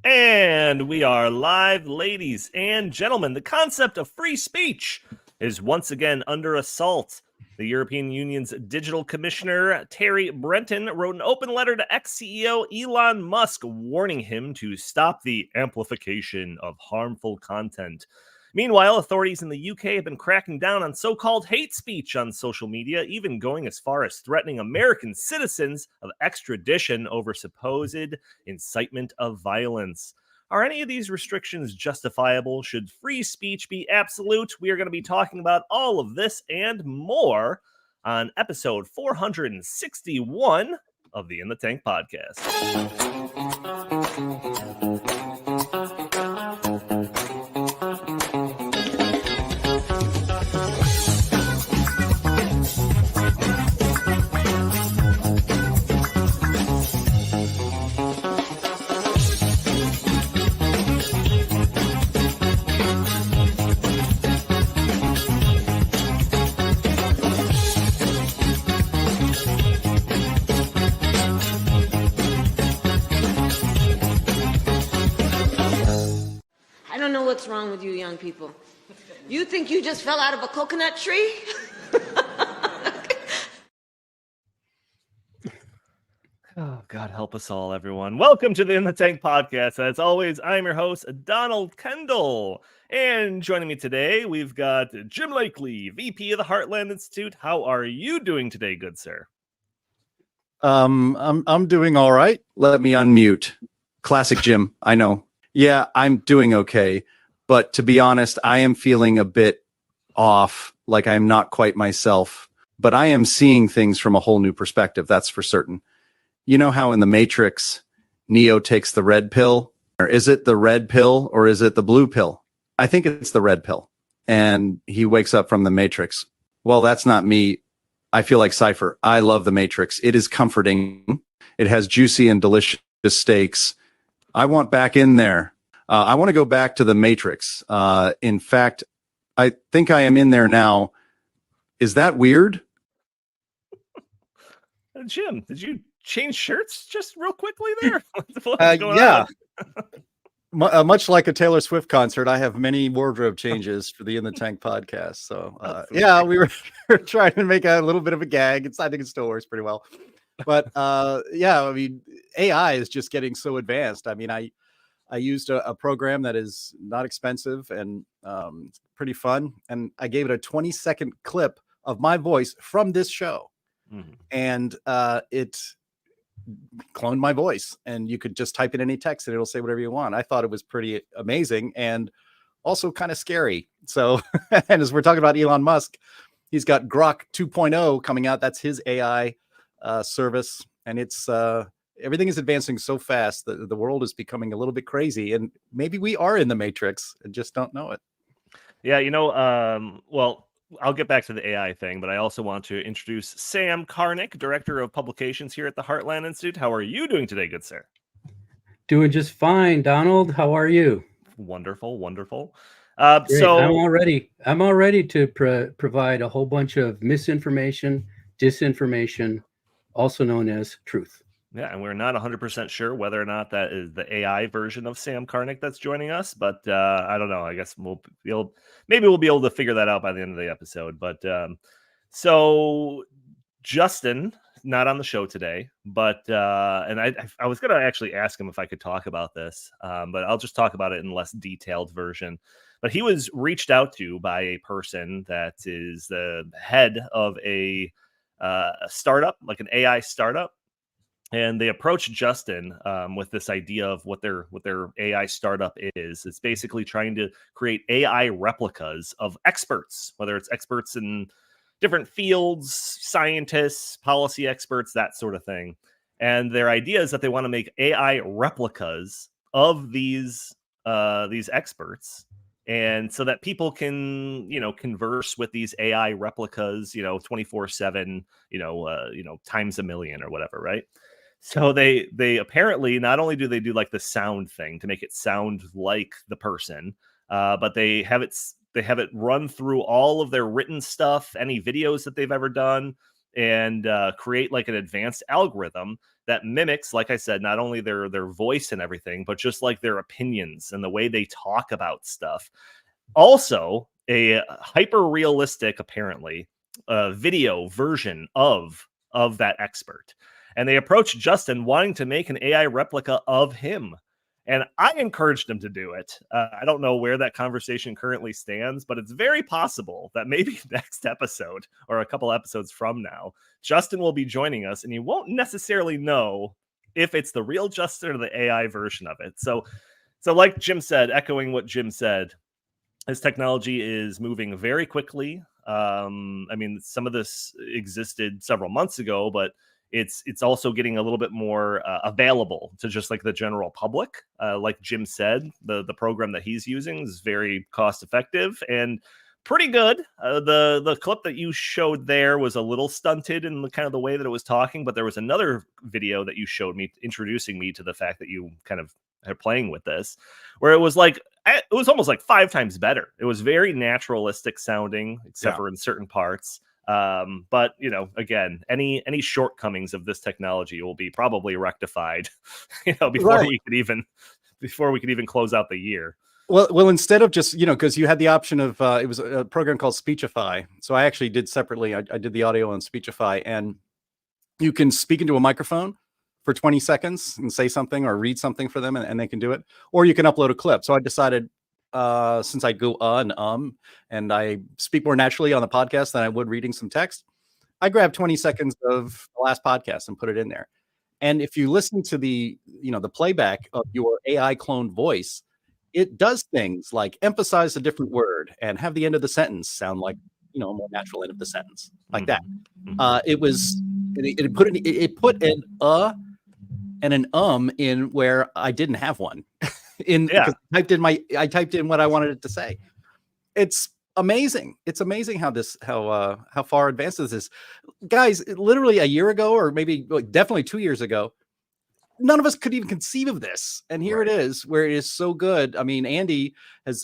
And we are live, ladies and gentlemen. The concept of free speech is once again under assault. The European Union's digital commissioner, Terry Breton, wrote an open letter to ex-CEO Elon Musk warning him to stop the amplification of harmful content. Meanwhile, authorities in the UK have been cracking down on so-called hate speech on social media, even going as far as threatening American citizens of extradition over supposed incitement of violence. Are any of these restrictions justifiable? Should free speech be absolute? We are going to be talking about all of this and more on episode 461 of the In the Tank podcast. What's wrong with you young people? You think you just fell out of a coconut tree? Oh, God help us all, everyone. Welcome to the In the Tank podcast. As always, I'm your host, Donald Kendall. And joining me today, we've got Jim Lakely, VP of the Heartland Institute. How are you doing today, good sir? I'm doing all right. Let me unmute. Classic Jim, I know. Yeah, I'm doing okay. But to be honest, I am feeling a bit off, like I'm not quite myself. But I am seeing things from a whole new perspective, that's for certain. You know how in The Matrix, Neo takes the red pill? Or is it the red pill or is it the blue pill? I think it's the red pill. And he wakes up from the Matrix. Well, that's not me. I feel like Cypher. I love The Matrix. It is comforting. It has juicy and delicious steaks. I want back in there. I want to go back to the Matrix. In fact, I think I am in there now. Is that weird? Jim, did you change shirts just real quickly there? What's going yeah. on? Much like a Taylor Swift concert, I have many wardrobe changes for the In the Tank podcast. So, yeah, we were trying to make a little bit of a gag. I think it still works pretty well. But yeah, I mean, AI is just getting so advanced. I mean, I used a program that is not expensive and pretty fun. And I gave it a 20-second clip of my voice from this show. Mm-hmm. And it cloned my voice. And you could just type in any text and it'll say whatever you want. I thought it was pretty amazing and also kind of scary. So, and as we're talking about Elon Musk, he's got Grok 2.0 coming out. That's his AI service. And it's... everything is advancing so fast that the world is becoming a little bit crazy, and maybe we are in the Matrix and just don't know it. Yeah, well, I'll get back to the AI thing, but I also want to introduce Sam Karnick, Director of Publications here at the Heartland Institute. How are you doing today, good sir? Doing just fine, Donald. How are you? Wonderful, wonderful. So I'm all ready to provide a whole bunch of misinformation, disinformation, also known as truth. Yeah, and we're not 100% sure whether or not that is the AI version of Sam Karnick that's joining us, but I don't know. I guess we'll be able to figure that out by the end of the episode. But so Justin, not on the show today, but and I was going to actually ask him if I could talk about this, but I'll just talk about it in less detailed version. But he was reached out to by a person that is the head of a startup, like an AI startup. And they approached Justin with this idea of what their AI startup is. It's basically trying to create AI replicas of experts, whether it's experts in different fields, scientists, policy experts, that sort of thing. And their idea is that they want to make AI replicas of these experts, and so that people can, converse with these AI replicas, 24/7, times a million or whatever, right? So they apparently not only do they do like the sound thing to make it sound like the person, but they have it run through all of their written stuff, any videos that they've ever done, and create like an advanced algorithm that mimics, like I said, not only their voice and everything, but just like their opinions and the way they talk about stuff. Also, a hyper realistic, apparently, video version of that expert. And they approached Justin wanting to make an AI replica of him. And I encouraged him to do it. I don't know where that conversation currently stands, but it's very possible that maybe next episode or a couple episodes from now, Justin will be joining us, and you won't necessarily know if it's the real Justin or the AI version of it. So like Jim said, echoing what Jim said, this technology is moving very quickly. I mean, some of this existed several months ago, but it's also getting a little bit more available to just like the general public. Like Jim said, the program that he's using is very cost effective and pretty good. The clip that you showed there was a little stunted in the kind of the way that it was talking, but there was another video that you showed me introducing me to the fact that you kind of are playing with this, where it was almost like 5 times better. It was very naturalistic sounding, except for in certain parts. But you know, again, any shortcomings of this technology will be probably rectified, you know, before we could even close out the year. Well, instead of just, you know, because you had the option of it was a program called Speechify. So I actually did separately. I did the audio on Speechify, and you can speak into a microphone for 20 seconds and say something or read something for them, and they can do it. Or you can upload a clip. So I decided, since I go and I speak more naturally on the podcast than I would reading some text, I grabbed 20 seconds of the last podcast and put it in there. And if you listen to the playback of your AI cloned voice, it does things like emphasize a different word and have the end of the sentence sound like, you know, a more natural end of the sentence, like that. It put an and an in where I didn't have one. Because I typed in what I wanted it to say. It's amazing. It's amazing how far advanced this is. Guys, literally a year ago, or maybe definitely 2 years ago, none of us could even conceive of this. And here it is, where it is so good. I mean, Andy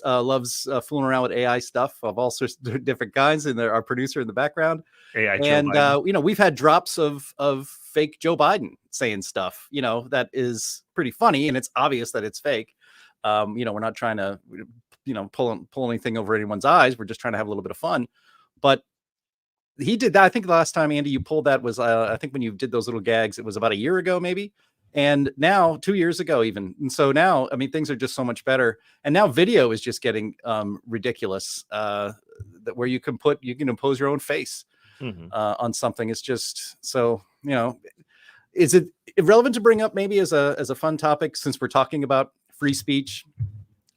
loves fooling around with AI stuff of all sorts of different kinds, and our producer in the background. AI and you know, we've had drops of fake Joe Biden saying stuff, you know, that is pretty funny, and it's obvious that it's fake. You know, we're not trying to, you know, pull anything over anyone's eyes. We're just trying to have a little bit of fun. But he did that. I think the last time, Andy, you pulled that was I think when you did those little gags, it was about a year ago, maybe. And now 2 years ago, even. And so now, I mean, things are just so much better. And now video is just getting ridiculous. That where you can impose your own face on something. It's just so, you know, is it relevant to bring up maybe as a fun topic, since we're talking about free speech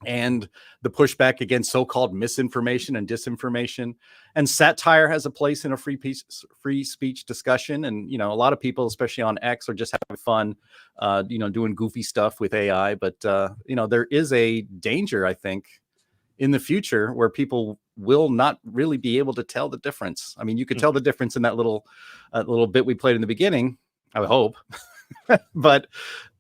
and the pushback against so-called misinformation and disinformation, and satire has a place in a free speech discussion. And, you know, a lot of people, especially on X, are just having fun, you know, doing goofy stuff with AI. But, you know, there is a danger, I think, in the future where people will not really be able to tell the difference. I mean, you could tell the difference in that little bit we played in the beginning, I would hope. But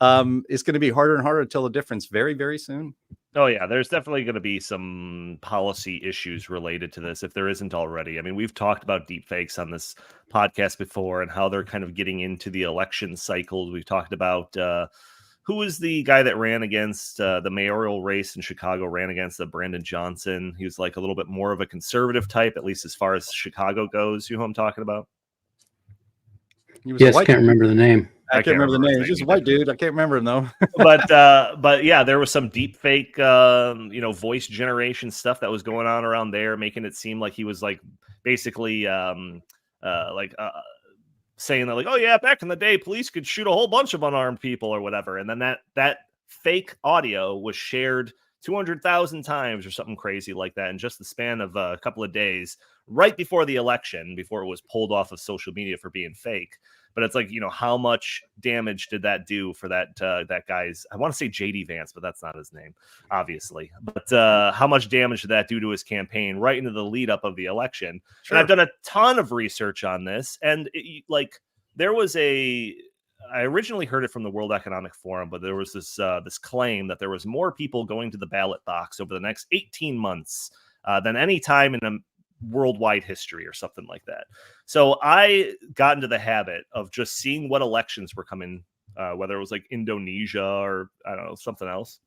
it's going to be harder and harder to tell the difference very, very soon. Oh, yeah, there's definitely going to be some policy issues related to this, if there isn't already. I mean, we've talked about deepfakes on this podcast before and how they're kind of getting into the election cycles. We've talked about who was the guy that ran against the mayoral race in Chicago, ran against Brandon Johnson. He was like a little bit more of a conservative type, at least as far as Chicago goes. You know who I'm talking about? Yes, can't remember the name. I can't remember the name. He's just a white dude. I can't remember him though. but yeah, there was some deep fake, you know, voice generation stuff that was going on around there, making it seem like he was like basically saying that like, oh yeah, back in the day, police could shoot a whole bunch of unarmed people or whatever, and then that fake audio was shared 200,000 times or something crazy like that in just the span of a couple of days, right before the election, before it was pulled off of social media for being fake. But it's like, you know, how much damage did that do for that guy's, I want to say JD Vance, but that's not his name, obviously. But how much damage did that do to his campaign right into the lead up of the election? Sure. And I've done a ton of research on this. And there was I originally heard it from the World Economic Forum, but there was this claim that there was more people going to the ballot box over the next 18 months than any time in a worldwide history or something like that. So I got into the habit of just seeing what elections were coming whether it was like Indonesia or I don't know, something else.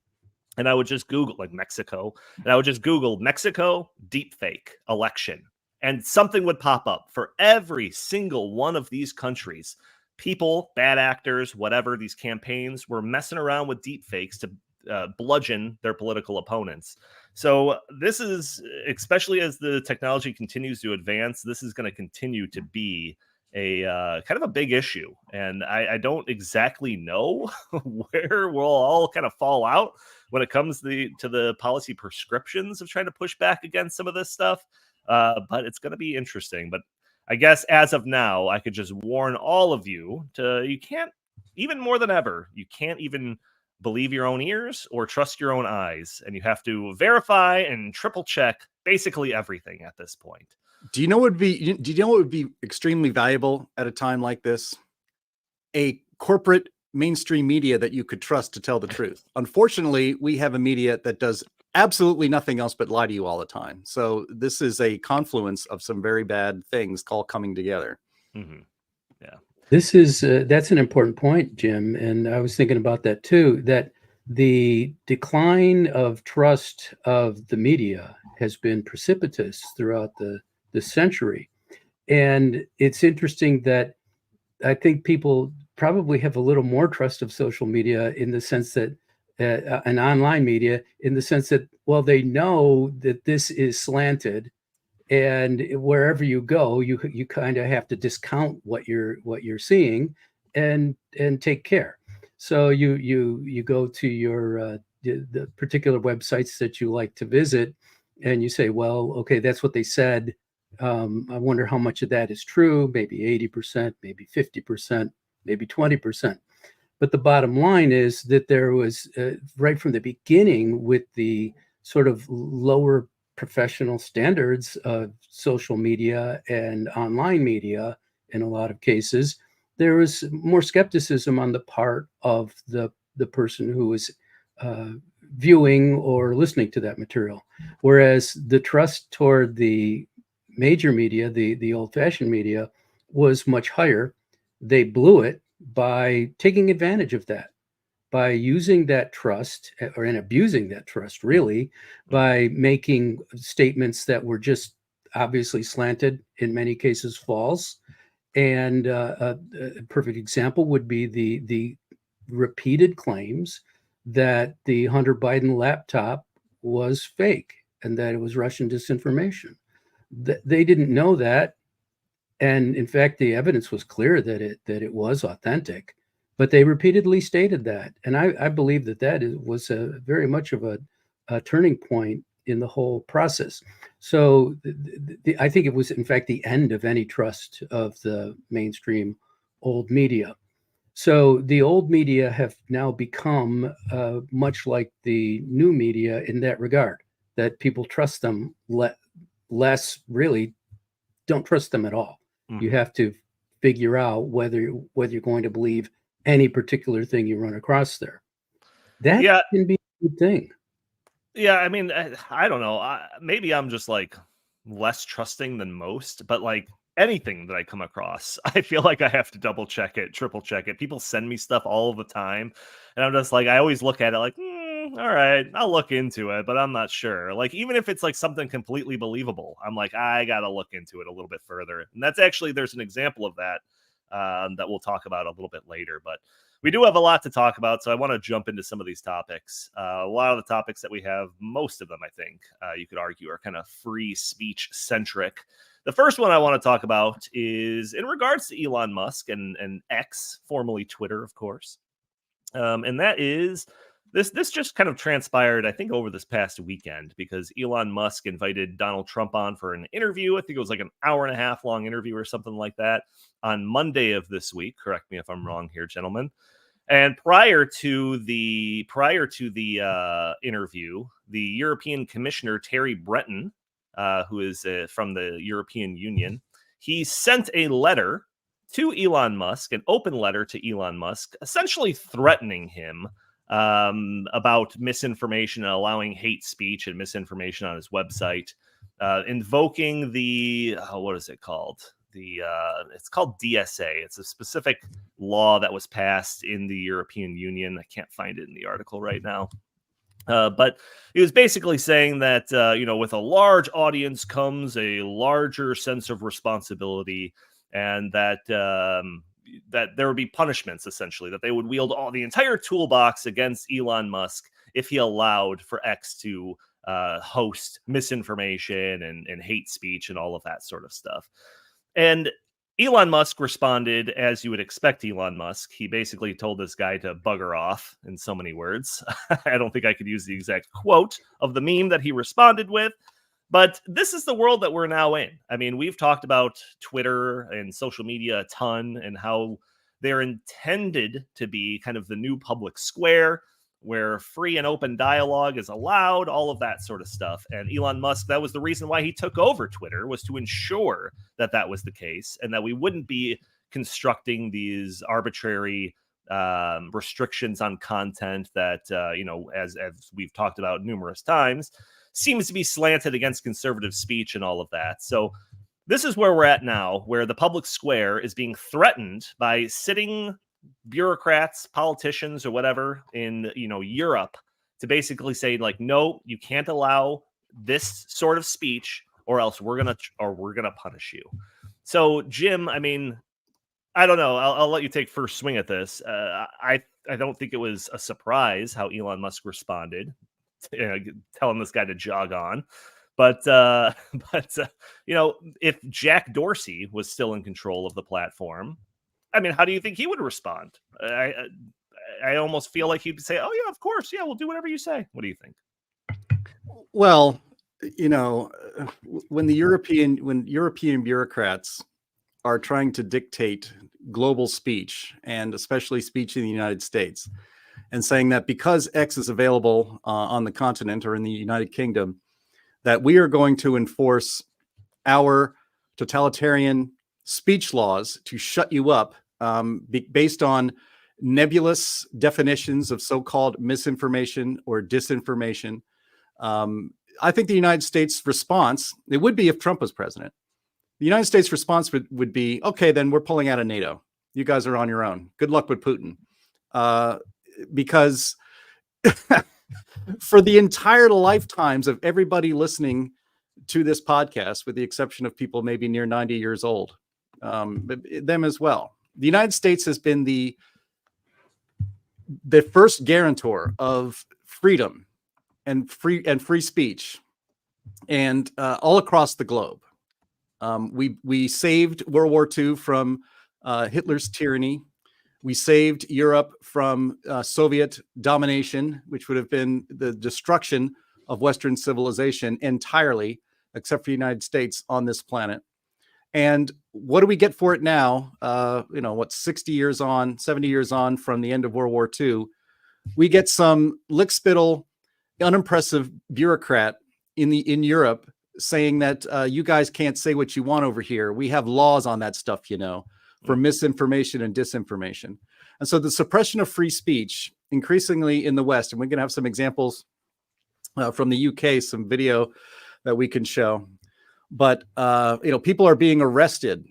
And I would just Google like Mexico, and I would just Google Mexico deepfake election, and something would pop up for every single one of these countries. People, bad actors, whatever, these campaigns were messing around with deepfakes to bludgeon their political opponents. So this is, especially as the technology continues to advance, this is going to continue to be a kind of a big issue. And I don't exactly know where we'll all kind of fall out when it comes to the policy prescriptions of trying to push back against some of this stuff. But it's going to be interesting. But I guess as of now, I could just warn all of you you can't, even more than ever, you can't even believe your own ears or trust your own eyes. And you have to verify and triple check basically everything at this point. Do you know what would be extremely valuable at a time like this? A corporate mainstream media that you could trust to tell the truth. Unfortunately, we have a media that does absolutely nothing else but lie to you all the time. So this is a confluence of some very bad things all coming together. Mm-hmm. Yeah. This is that's an important point, Jim. And I was thinking about that too, that the decline of trust of the media has been precipitous throughout the century. And it's interesting that I think people probably have a little more trust of social media in the sense that an online media, in the sense that, well, they know that this is slanted, and wherever you go, you kind of have to discount what you're seeing and take care. So you go to your the particular websites that you like to visit, and you say, well, okay, that's what they said. I wonder how much of that is true. Maybe 80%, maybe 50%, maybe 20%. But the bottom line is that there was right from the beginning, with the sort of lower professional standards of social media and online media, in a lot of cases, there was more skepticism on the part of the person who was viewing or listening to that material. Whereas the trust toward the major media, the old-fashioned media, was much higher. They blew it by taking advantage of that, by using that trust, or and abusing that trust, really, by making statements that were just obviously slanted, in many cases false. And a perfect example would be the repeated claims that the Hunter Biden laptop was fake and that it was Russian disinformation. They didn't know that. And in fact, the evidence was clear that it was authentic, but they repeatedly stated that. And I believe that was very much of a turning point in the whole process. So I think it was, in fact, the end of any trust of the mainstream old media. So the old media have now become much like the new media in that regard, that people trust them less, really don't trust them at all. You have to figure out whether you're going to believe any particular thing you run across there. That can be a good thing. Yeah, I mean, I don't know. Maybe I'm just like less trusting than most, but like anything that I come across, I feel like I have to double check it, triple check it. People send me stuff all the time, and I'm just like, I always look at it like, all right, I'll look into it, but I'm not sure. Like, even if it's like something completely believable, I'm like, I gotta look into it a little bit further. And that's actually, there's an example of that that we'll talk about a little bit later, but we do have a lot to talk about, so I want to jump into some of these topics. A lot of the topics that we have, most of them, I think, you could argue, are kind of free speech centric. The first one I want to talk about is in regards to Elon Musk and X, formerly Twitter, of course. And that is, this just kind of transpired, I think, over this past weekend, because Elon Musk invited Donald Trump on for an interview. I think it was like an hour and a half long interview or something like that on Monday of this week. Correct me if I'm wrong here, gentlemen. And prior to the interview, the European Commissioner Terry Breton, who is from the European Union, he sent a letter to Elon Musk, an open letter to Elon Musk, essentially threatening him about misinformation and allowing hate speech and misinformation on his website, invoking the what is it called? it's called DSA. It's a specific law that was passed in the European Union. I can't find it in the article right now. But he was basically saying that, with a large audience comes a larger sense of responsibility, and that that there would be punishments, essentially, that they would wield the entire toolbox against Elon Musk if he allowed for X to host misinformation and hate speech and all of that sort of stuff. And Elon Musk responded, as you would expect Elon Musk. He basically told this guy to bugger off in so many words. I don't think I could use the exact quote of the meme that he responded with, but this is the world that we're now in. I mean, we've talked about Twitter and social media a ton and how they're intended to be kind of the new public square where free and open dialogue is allowed, all of that sort of stuff. And Elon Musk, that was the reason why he took over Twitter, was to ensure that that was the case and that we wouldn't be constructing these arbitrary restrictions on content that, as we've talked about numerous times, seems to be slanted against conservative speech and all of that. So this is where we're at now, where the public square is being threatened by sitting bureaucrats, politicians, or whatever in Europe to basically say, like, no, you can't allow this sort of speech, or else we're gonna punish you. So, Jim, I mean, I don't know. I'll let you take first swing at this. I don't think it was a surprise how Elon Musk responded, telling this guy to jog on. But if Jack Dorsey was still in control of the platform, I mean, how do you think he would respond? I almost feel like he'd say, "Oh yeah, of course, yeah, we'll do whatever you say." What do you think? Well, when European bureaucrats are trying to dictate global speech, and especially speech in the United States, and saying that because X is available on the continent or in the United Kingdom, that we are going to enforce our totalitarian speech laws to shut you up based on nebulous definitions of so-called misinformation or disinformation. I think the United States response, it would be if Trump was president. The United States response would be, okay, then we're pulling out of NATO. You guys are on your own. Good luck with Putin. Because for the entire lifetimes of everybody listening to this podcast, with the exception of people maybe near 90 years old, them as well, the United States has been the first guarantor of freedom and free speech, and all across the globe. We saved World War II from Hitler's tyranny. We saved Europe from Soviet domination, which would have been the destruction of Western civilization entirely, except for the United States on this planet. And what do we get for it now? 60 years on, 70 years on from the end of World War II, we get some lickspittle, unimpressive bureaucrat in Europe saying that you guys can't say what you want over here. We have laws on that stuff, for misinformation and disinformation. And so the suppression of free speech increasingly in the West, and we're going to have some examples from the UK, some video that we can show. But, people are being arrested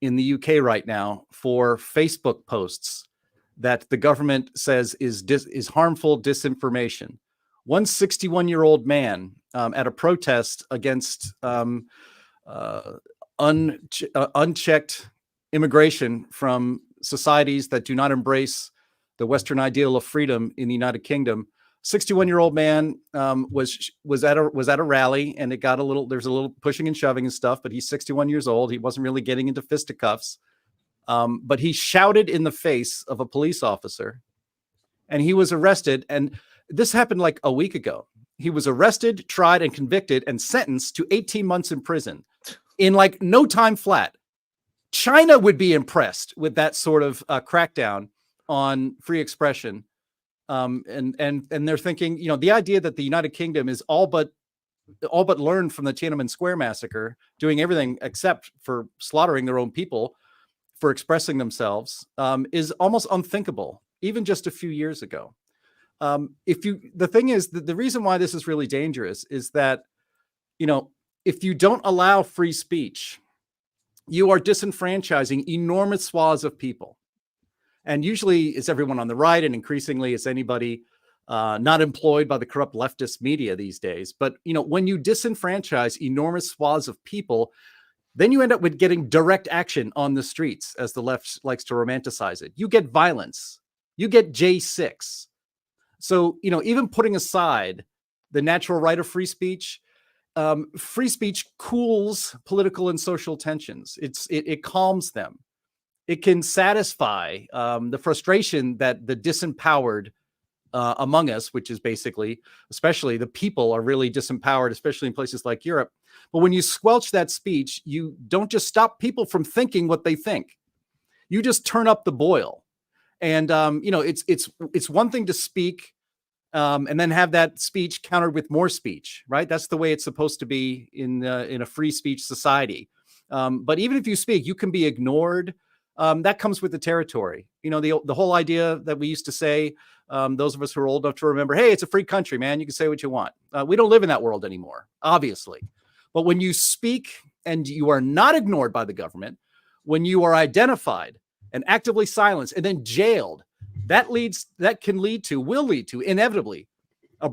in the UK right now for Facebook posts that the government says is harmful disinformation. One 61-year-old man at a protest against unchecked immigration from societies that do not embrace the Western ideal of freedom in the United Kingdom. 61-year-old man was at a rally, and there's a little pushing and shoving and stuff, but he's 61 years old. He wasn't really getting into fisticuffs, but he shouted in the face of a police officer, and he was arrested. And this happened like a week ago. He was arrested, tried, and convicted and sentenced to 18 months in prison in like no time flat. China would be impressed with that sort of crackdown on free expression. And they're thinking, the idea that the United Kingdom is all but learned from the Tiananmen Square massacre, doing everything except for slaughtering their own people for expressing themselves, is almost unthinkable, even just a few years ago. The thing is that the reason why this is really dangerous is that, if you don't allow free speech, you are disenfranchising enormous swaths of people. And usually it's everyone on the right, and increasingly it's anybody not employed by the corrupt leftist media these days. But when you disenfranchise enormous swaths of people, then you end up with getting direct action on the streets, as the left likes to romanticize it. You get violence. You get J6. So, even putting aside the natural right of free speech cools political and social tensions. It calms them. It can satisfy the frustration that the disempowered among us, which is basically, especially the people are really disempowered, especially in places like Europe. But when you squelch that speech, you don't just stop people from thinking what they think. You just turn up the boil. And, it's one thing to speak and then have that speech countered with more speech, right? That's the way it's supposed to be in a free speech society. But even if you speak, you can be ignored. That comes with the territory. The whole idea that we used to say, those of us who are old enough to remember, hey, it's a free country, man. You can say what you want. We don't live in that world anymore, obviously. But when you speak and you are not ignored by the government, when you are identified and actively silenced and then jailed, will lead to inevitably a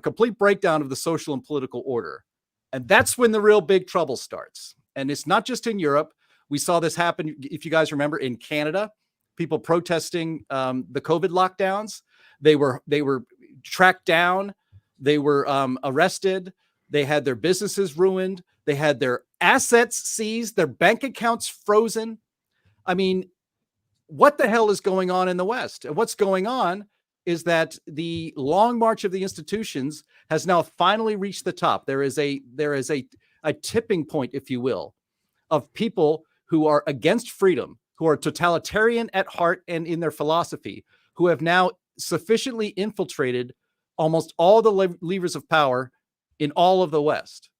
complete breakdown of the social and political order. And that's when the real big trouble starts. And it's not just in Europe. We saw this happen, if you guys remember, in Canada, people protesting the COVID lockdowns. They were tracked down. They were arrested. They had their businesses ruined. They had their assets seized, their bank accounts frozen. I mean, what the hell is going on in the West? And what's going on is that the long march of the institutions has now finally reached the top. There is a tipping point, if you will, of people who are against freedom, who are totalitarian at heart and in their philosophy, who have now sufficiently infiltrated almost all the levers of power in all of the West.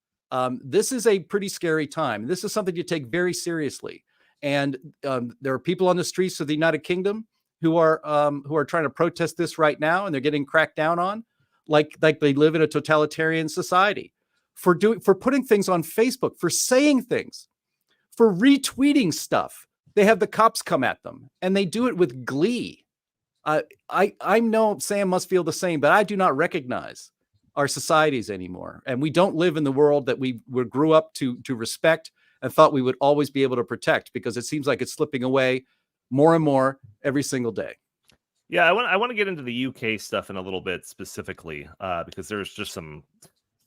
This is a pretty scary time. This is something you take very seriously. And there are people on the streets of the United Kingdom who are trying to protest this right now, and they're getting cracked down on, like they live in a totalitarian society, for putting things on Facebook, for saying things, for retweeting stuff. They have the cops come at them, and they do it with glee. I know Sam must feel the same, but I do not recognize our societies anymore, and we don't live in the world that we grew up to respect and thought we would always be able to protect, because it seems like it's slipping away more and more every single day. Yeah, I want to get into the UK stuff in a little bit specifically, because there's just some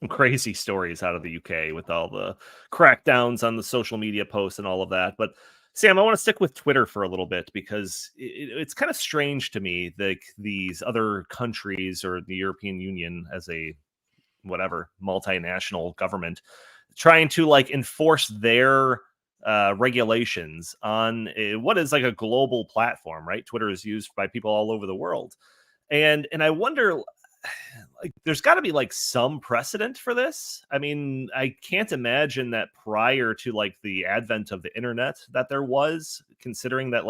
crazy stories out of the UK with all the crackdowns on the social media posts and all of that. But Sam, I want to stick with Twitter for a little bit, because it's kind of strange to me that these other countries or the European Union as a whatever multinational government trying to enforce their regulations on what is like a global platform, right? Twitter is used by people all over the world. And I wonder, there's got to be some precedent for this. I mean, I can't imagine that prior to the advent of the internet that there was, considering that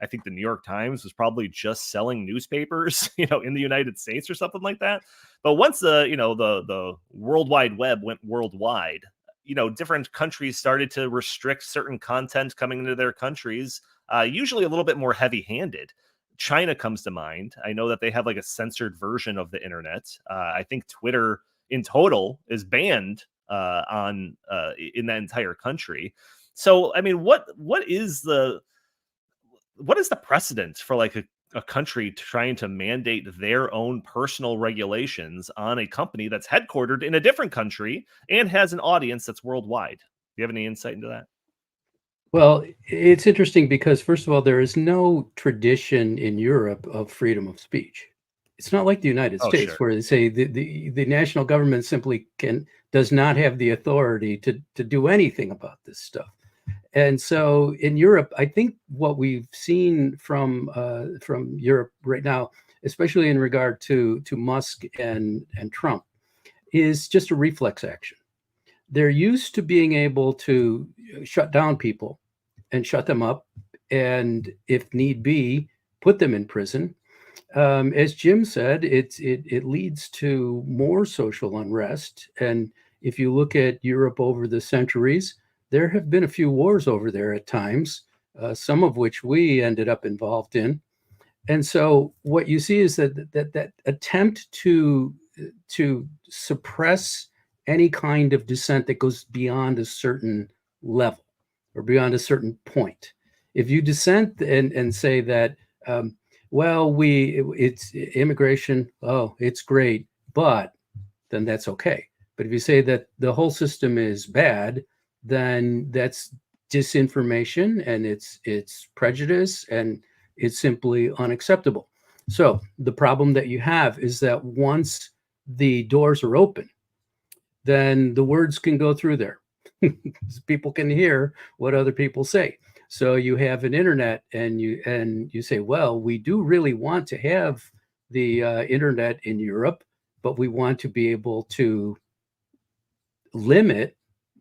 I think the New York Times was probably just selling newspapers, in the United States or something like that. But once the World Wide Web went worldwide, different countries started to restrict certain content coming into their countries, usually a little bit more heavy-handed. China comes to mind. I know that they have a censored version of the internet. I think Twitter in total is banned in that entire country. So, I mean, what is the precedent for a country trying to mandate their own personal regulations on a company that's headquartered in a different country and has an audience that's worldwide? Do you have any insight into that? Well, it's interesting because, first of all, there is no tradition in Europe of freedom of speech. It's not like the United States, sure, where they say the national government simply does not have the authority to do anything about this stuff. And so in Europe, I think what we've seen from Europe right now, especially in regard to Musk and Trump, is just a reflex action. They're used to being able to shut down people and shut them up, and if need be, put them in prison. As Jim said, it leads to more social unrest. And if you look at Europe over the centuries, there have been a few wars over there at times, some of which we ended up involved in. And so what you see is that attempt to suppress any kind of dissent that goes beyond a certain level or beyond a certain point. If you dissent and say that, well, it's immigration, oh, it's great, but then that's okay. But if you say that the whole system is bad, then that's disinformation and it's prejudice and it's simply unacceptable. So the problem that you have is that once the doors are open, then the words can go through there. People can hear what other people say. So you have an internet and you say, well, we do really want to have the internet in Europe, but we want to be able to limit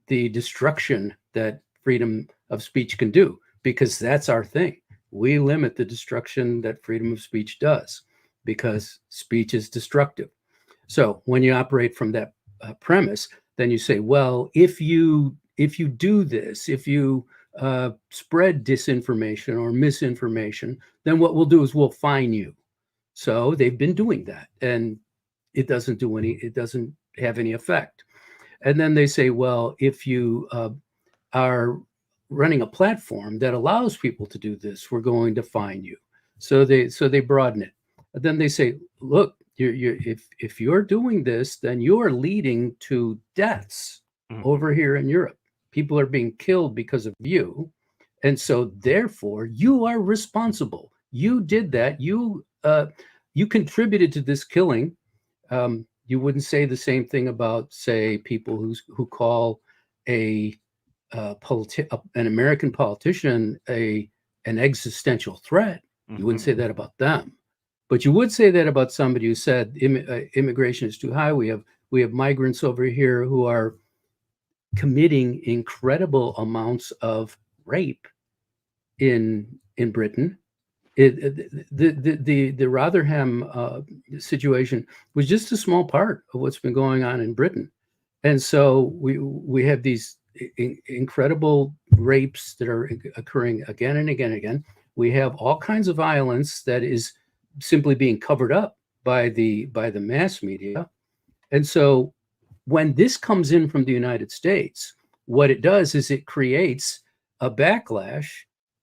the destruction that freedom of speech can do, because that's our thing. We limit the destruction that freedom of speech does, because speech is destructive. So when you operate from that premise, then you say, well, if you do this, if you spread disinformation or misinformation, then what we'll do is we'll fine you. So they've been doing that, and it doesn't have any effect. And then they say, well, if you are running a platform that allows people to do this, we're going to fine you. So they broaden it. And then they say, look, if you're doing this, then you're leading to deaths over here in Europe. People are being killed because of you. And so therefore you are responsible. You did that. You contributed to this killing. You wouldn't say the same thing about, say, people who call an American politician an existential threat. You wouldn't say that about them, but you would say that about somebody who said immigration is too high. We have migrants over here who are committing incredible amounts of rape in Britain. The Rotherham situation was just a small part of what's been going on in Britain, and so we have these incredible rapes that are occurring again and again and again. We have all kinds of violence that is simply being covered up by the mass media, and so when this comes in from the United States, what it does is it creates a backlash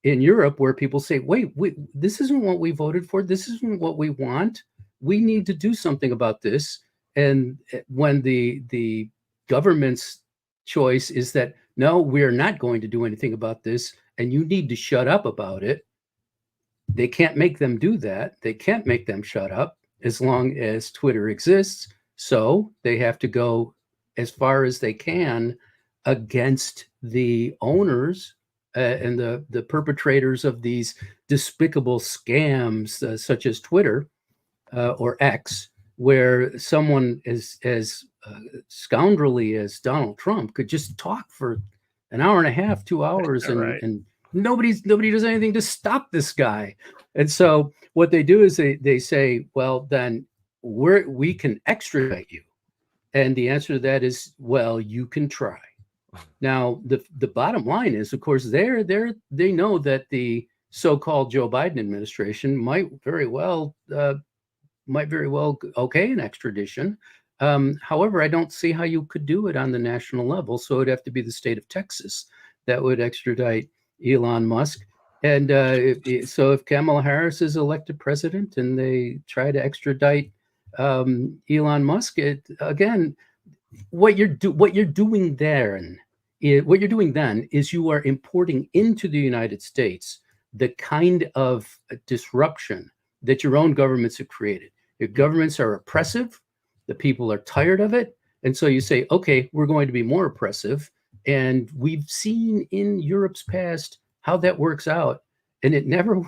in Europe where people say, wait, this isn't what we voted for. This isn't what we want. We need to do something about this. And when the government's choice is that, no, we're not going to do anything about this, and you need to shut up about it, they can't make them do that. They can't make them shut up as long as Twitter exists. So they have to go as far as they can against the owners and the perpetrators of these despicable scams, such as Twitter or X, where someone as scoundrelly as Donald Trump could just talk for an hour and a half, 2 hours, and nobody does anything to stop this guy. And so what they do is they say, well, then we can extradite you. And the answer to that is, well, you can try. Now, the bottom line is, of course, they know that the so-called Joe Biden administration might very well okay an extradition. However, I don't see how you could do it on the national level. So it'd have to be the state of Texas that would extradite Elon Musk. And so if Kamala Harris is elected president and they try to extradite Elon Musk, what you're doing then is you are importing into the United States the kind of disruption that your own governments have created. Your governments are oppressive. The people are tired of it. And so you say, okay, we're going to be more oppressive. And we've seen in Europe's past how that works out. And it never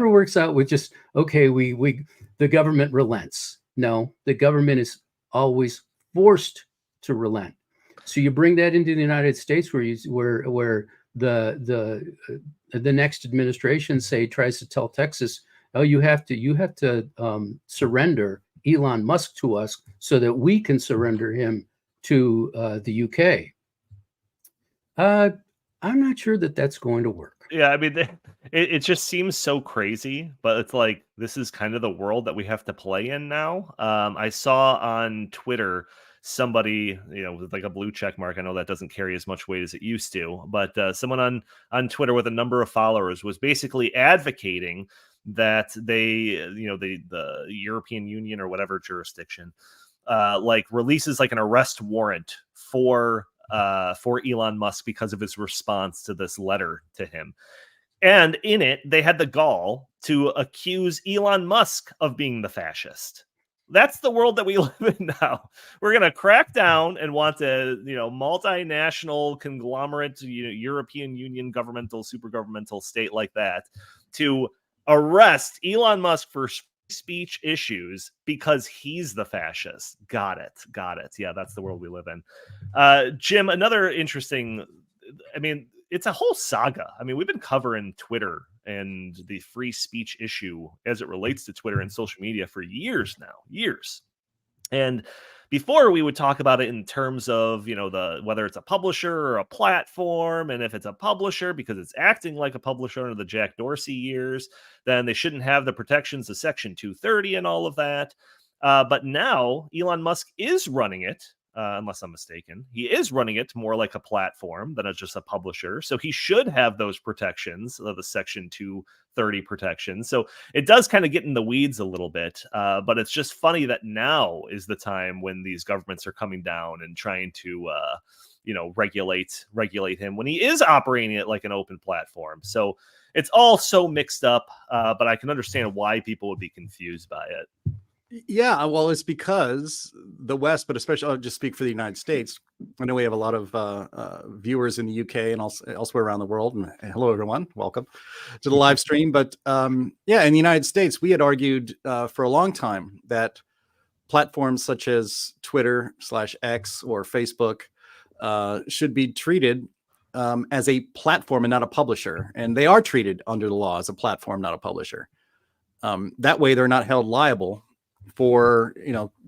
works out with just, okay, the government relents. No, the government is always forced to relent. So you bring that into the United States, where the next administration, say, tries to tell Texas, oh, you have to surrender Elon Musk to us so that we can surrender him to the UK. I'm not sure that that's going to work. Yeah, I mean, it just seems so crazy, but it's like this is kind of the world that we have to play in now. I saw on Twitter somebody, with like a blue check mark. I know that doesn't carry as much weight as it used to, but someone on Twitter with a number of followers was basically advocating that the European Union or whatever jurisdiction like releases like an arrest warrant for Elon Musk because of his response to this letter to him. And in it, they had the gall to accuse Elon Musk of being the fascist. That's the world that we live in now. We're going to crack down and want a multinational conglomerate, European Union governmental, super governmental state like that to arrest Elon Musk for speech issues because he's the fascist. Got it. Yeah, that's the world we live in. Jim, another interesting, it's a whole saga. We've been covering Twitter and the free speech issue as it relates to Twitter and social media for years now. And before we would talk about it in terms of, whether it's a publisher or a platform. And if it's a publisher, because it's acting like a publisher under the Jack Dorsey years, then they shouldn't have the protections of Section 230 and all of that. But now Elon Musk is running it. Unless I'm mistaken, he is running it more like a platform than just a publisher. So he should have those protections, the Section 230 protections. So it does kind of get in the weeds a little bit. But it's just funny that now is the time when these governments are coming down and trying to, regulate him when he is operating it like an open platform. So it's all so mixed up. But I can understand why people would be confused by it. Yeah, well, it's because the West, but especially I'll just speak for the United States. I know we have a lot of viewers in the UK and also elsewhere around the world. And hello, everyone. Welcome to the live stream. But in the United States, we had argued for a long time that platforms such as Twitter/X or Facebook should be treated as a platform and not a publisher. And they are treated under the law as a platform, not a publisher. That way, they're not held liable for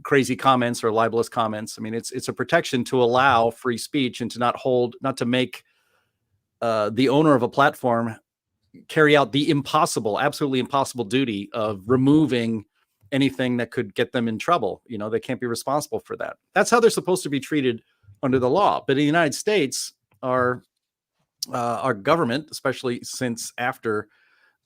crazy comments or libelous comments. It's a protection to allow free speech and to not to make the owner of a platform carry out the absolutely impossible duty of removing anything that could get them in trouble. They can't be responsible for that. That's how they're supposed to be treated under the law. But in the United States, our government, especially since after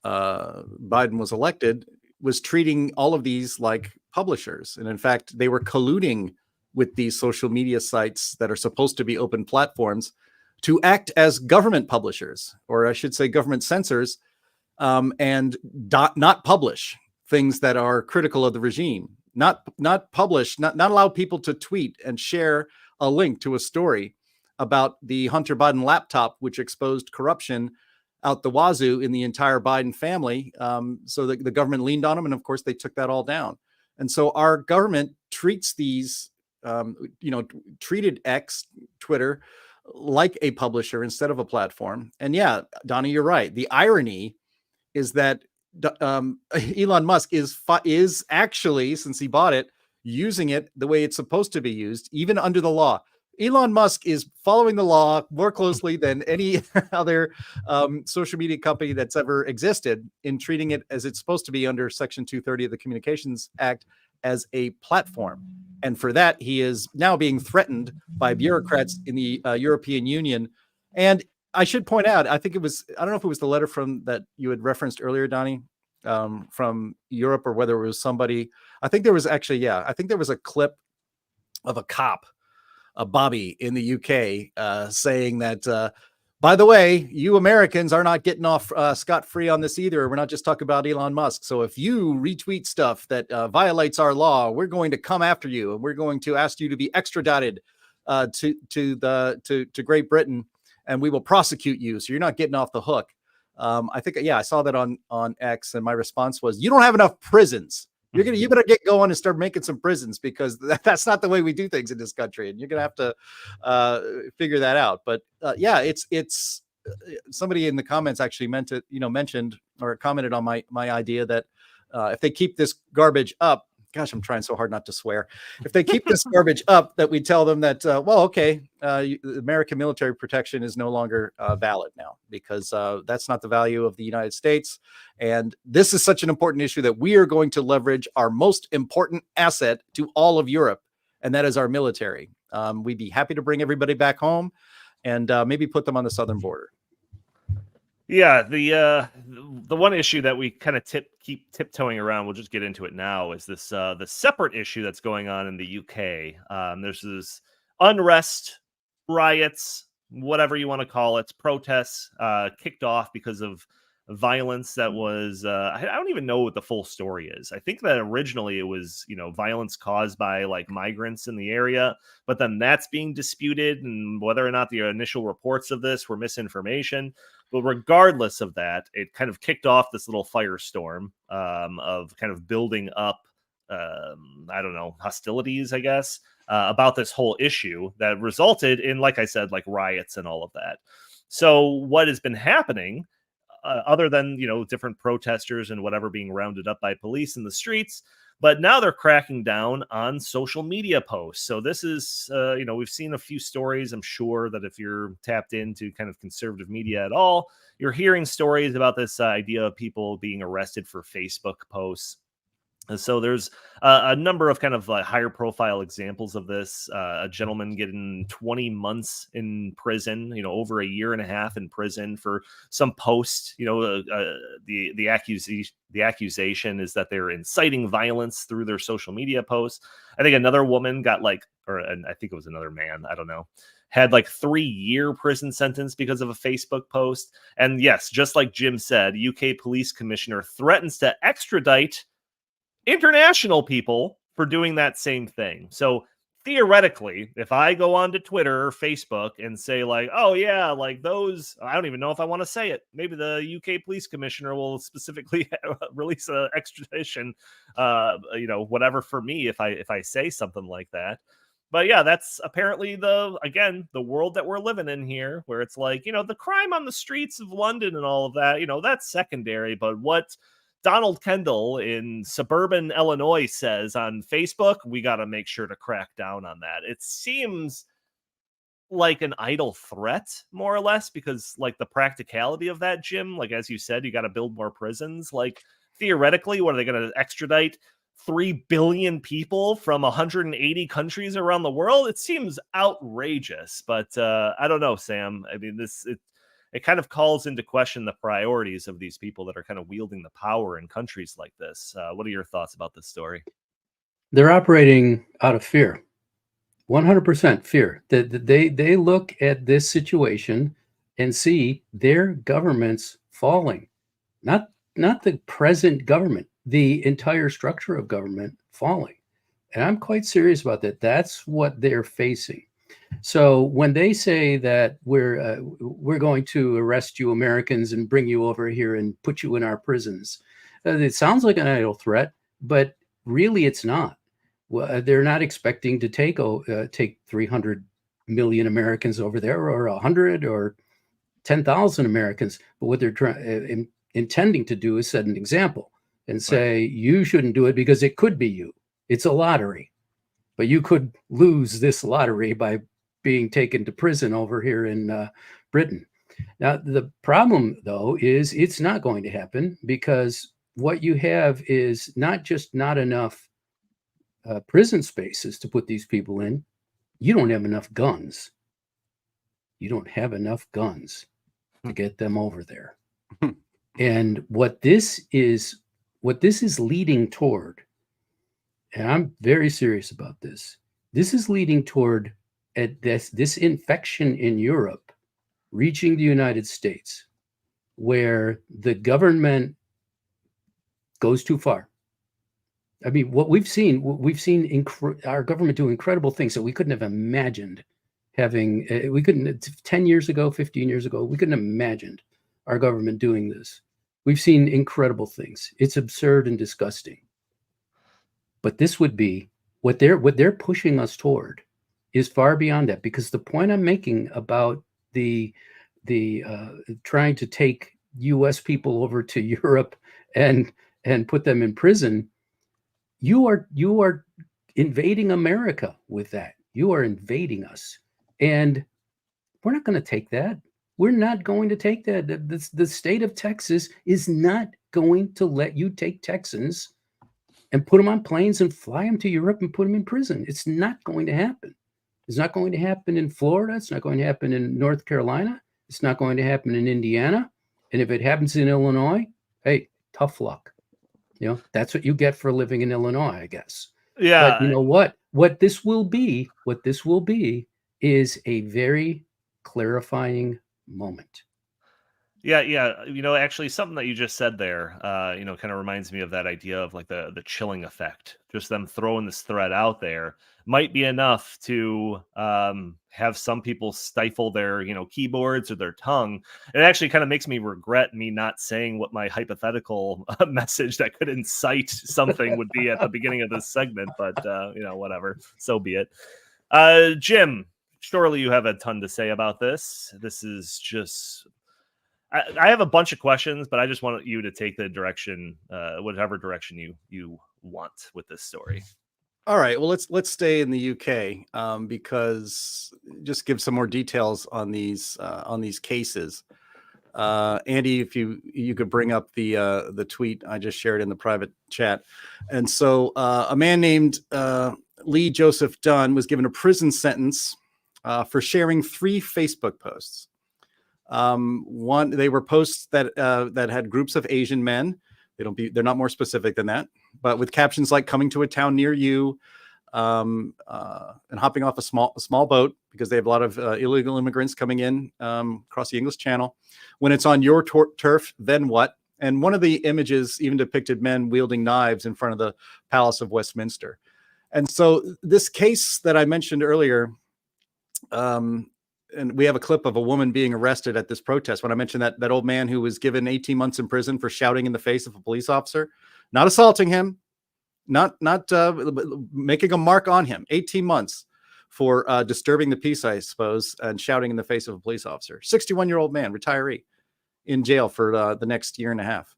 Biden was elected, was treating all of these like publishers. And in fact, they were colluding with these social media sites that are supposed to be open platforms to act as government publishers, or I should say government censors, and not publish things that are critical of the regime, not allow people to tweet and share a link to a story about the Hunter Biden laptop, which exposed corruption out the wazoo in the entire Biden family. So the government leaned on them. And of course, they took that all down. And so our government treats these, treated X, Twitter, like a publisher instead of a platform. And yeah, Donnie, you're right. The irony is that Elon Musk is actually, since he bought it, using it the way it's supposed to be used, even under the law. Elon Musk is following the law more closely than any other social media company that's ever existed in treating it as it's supposed to be under Section 230 of the Communications Act as a platform. And for that, he is now being threatened by bureaucrats in the European Union. And I should point out, I don't know if it was the letter that you had referenced earlier, Donnie, from Europe, or whether it was somebody. I think there was a clip of a cop, Bobby in the UK, saying that, by the way, you Americans are not getting off scot-free on this either. We're not just talking about Elon Musk. So if you retweet stuff that violates our law, we're going to come after you, and we're going to ask you to be extradited to Great Britain, and we will prosecute you. So you're not getting off the hook. I saw that on X, and my response was, you don't have enough prisons. You better get going and start making some prisons, because that's not the way we do things in this country. And you're going to have to figure that out. But it's somebody in the comments actually mentioned or commented on my idea that if they keep this garbage up, gosh, I'm trying so hard not to swear. If they keep this garbage up, that we tell them that, American military protection is no longer valid now, because that's not the value of the United States. And this is such an important issue that we are going to leverage our most important asset to all of Europe, and that is our military. We'd be happy to bring everybody back home and maybe put them on the southern border. Yeah, the one issue that we kind of keep tiptoeing around, we'll just get into it now, is this the separate issue that's going on in the UK. There's this unrest, riots, whatever you want to call it, protests kicked off because of violence that was I don't even know what the full story is. I think that originally it was, violence caused by like migrants in the area, but then that's being disputed, and whether or not the initial reports of this were misinformation. But regardless of that, it kind of kicked off this little firestorm of kind of building up, I don't know, hostilities, I guess, about this whole issue that resulted in, like I said, like riots and all of that. So what has been happening, other than, different protesters and whatever being rounded up by police in the streets, but now they're cracking down on social media posts. So this is, we've seen a few stories. I'm sure that if you're tapped into kind of conservative media at all, you're hearing stories about this idea of people being arrested for Facebook posts. And so there's a number of kind of higher profile examples of this. A gentleman getting 20 months in prison, over a year and a half in prison for some post. The accusation is that they're inciting violence through their social media posts. I think another woman got I think it was another man, I don't know, had like 3-year prison sentence because of a Facebook post. And yes, just like Jim said, UK police commissioner threatens to extradite international people for doing that same thing. So theoretically, if I go onto Twitter or Facebook and say like, oh yeah, like those, I don't even know if I want to say it. Maybe the UK police commissioner will specifically release an extradition, whatever for me if I say something like that. But yeah, that's apparently the world that we're living in here, where it's like, the crime on the streets of London and all of that, that's secondary. But what Donald Kendall in suburban Illinois says on Facebook, we got to make sure to crack down on that. It seems like an idle threat, more or less, because like the practicality of that, Jim, like as you said, you got to build more prisons. Like theoretically, what are they going to extradite 3 billion people from 180 countries around the world? It seems outrageous, but I don't know, Sam. I mean, it kind of calls into question the priorities of these people that are kind of wielding the power in countries like this. What are your thoughts about this story? They're operating out of fear, 100% fear. They look at this situation and see their governments falling, not the present government, the entire structure of government falling. And I'm quite serious about that. That's what they're facing. So when they say that we're going to arrest you Americans and bring you over here and put you in our prisons, it sounds like an idle threat, but really it's not. Well, they're not expecting to take 300 million Americans over there, or 100 or 10,000 Americans. But what they're intending to do is set an example and say, you shouldn't do it because it could be you. It's a lottery, but you could lose this lottery by being taken to prison over here in Britain. Now, the problem, though, is it's not going to happen, because what you have is not just not enough prison spaces to put these people in. You don't have enough guns. You don't have enough guns to get them over there. And what this is leading toward, and I'm very serious about this, this is leading toward this infection in Europe reaching the United States, where the government goes too far. I mean, what we've seen our government do incredible things that we couldn't have imagined having. We couldn't 10 years ago, 15 years ago, we couldn't have imagined our government doing this. We've seen incredible things. It's absurd and disgusting. But this would be what they're pushing us toward is far beyond that, because the point I'm making about the trying to take U.S. people over to Europe and put them in prison, you are invading America with that. You are invading us, And we're not going to take that. We're not going to take that. The state of Texas is not going to let you take Texans and put them on planes and fly them to Europe and put them in prison. It's not going to happen. It's not going to happen in Florida. It's not going to happen in North Carolina. It's not going to happen in Indiana. And if it happens in Illinois, hey, tough luck. That's what you get for living in Illinois, I guess. Yeah. But you know what? What this will be is a very clarifying moment. Yeah, actually something that you just said there, kind of reminds me of that idea of like the chilling effect. Just them throwing this threat out there might be enough to have some people stifle their, keyboards or their tongue. It actually kind of makes me regret me not saying what my hypothetical message that could incite something would be at the beginning of this segment, but whatever, so be it. Jim, surely you have a ton to say about this. This is just... I have a bunch of questions, but I just want you to take the direction, whatever direction you want with this story. All right. Well, let's stay in the UK because just give some more details on these cases. Andy, if you could bring up the tweet I just shared in the private chat. And so a man named Lee Joseph Dunn was given a prison sentence for sharing 3 Facebook posts. One, they were posts that had groups of Asian men. They're not more specific than that, but with captions like "coming to a town near you," and hopping off a small boat because they have a lot of illegal immigrants coming in across the English Channel. When it's on your turf, then what? And one of the images even depicted men wielding knives in front of the Palace of Westminster. And so this case that I mentioned earlier, and we have a clip of a woman being arrested at this protest. When I mentioned that old man who was given 18 months in prison for shouting in the face of a police officer, not assaulting him, not making a mark on him, 18 months for disturbing the peace, I suppose, and shouting in the face of a police officer. 61-year-old man, retiree, in jail for the next year and a half.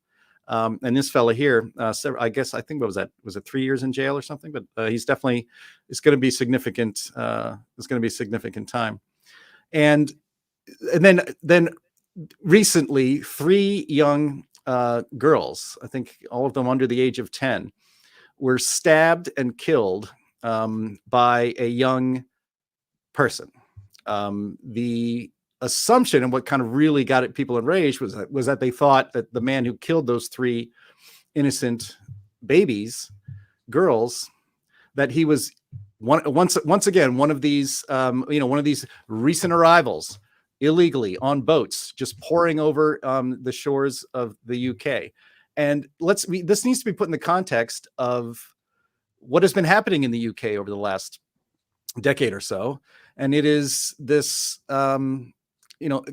And this fella here, I think, what was that? Was it 3 years in jail or something? But it's going to be significant. It's going to be significant time. And then recently, 3 young girls, I think all of them under the age of 10, were stabbed and killed by a young person. The assumption, and what kind of really got people enraged, was that they thought that the man who killed those 3 innocent girls, that he was once again one of these recent arrivals illegally on boats, just pouring over the shores of the UK. And this needs to be put in the context of what has been happening in the UK over the last decade or so. And it is this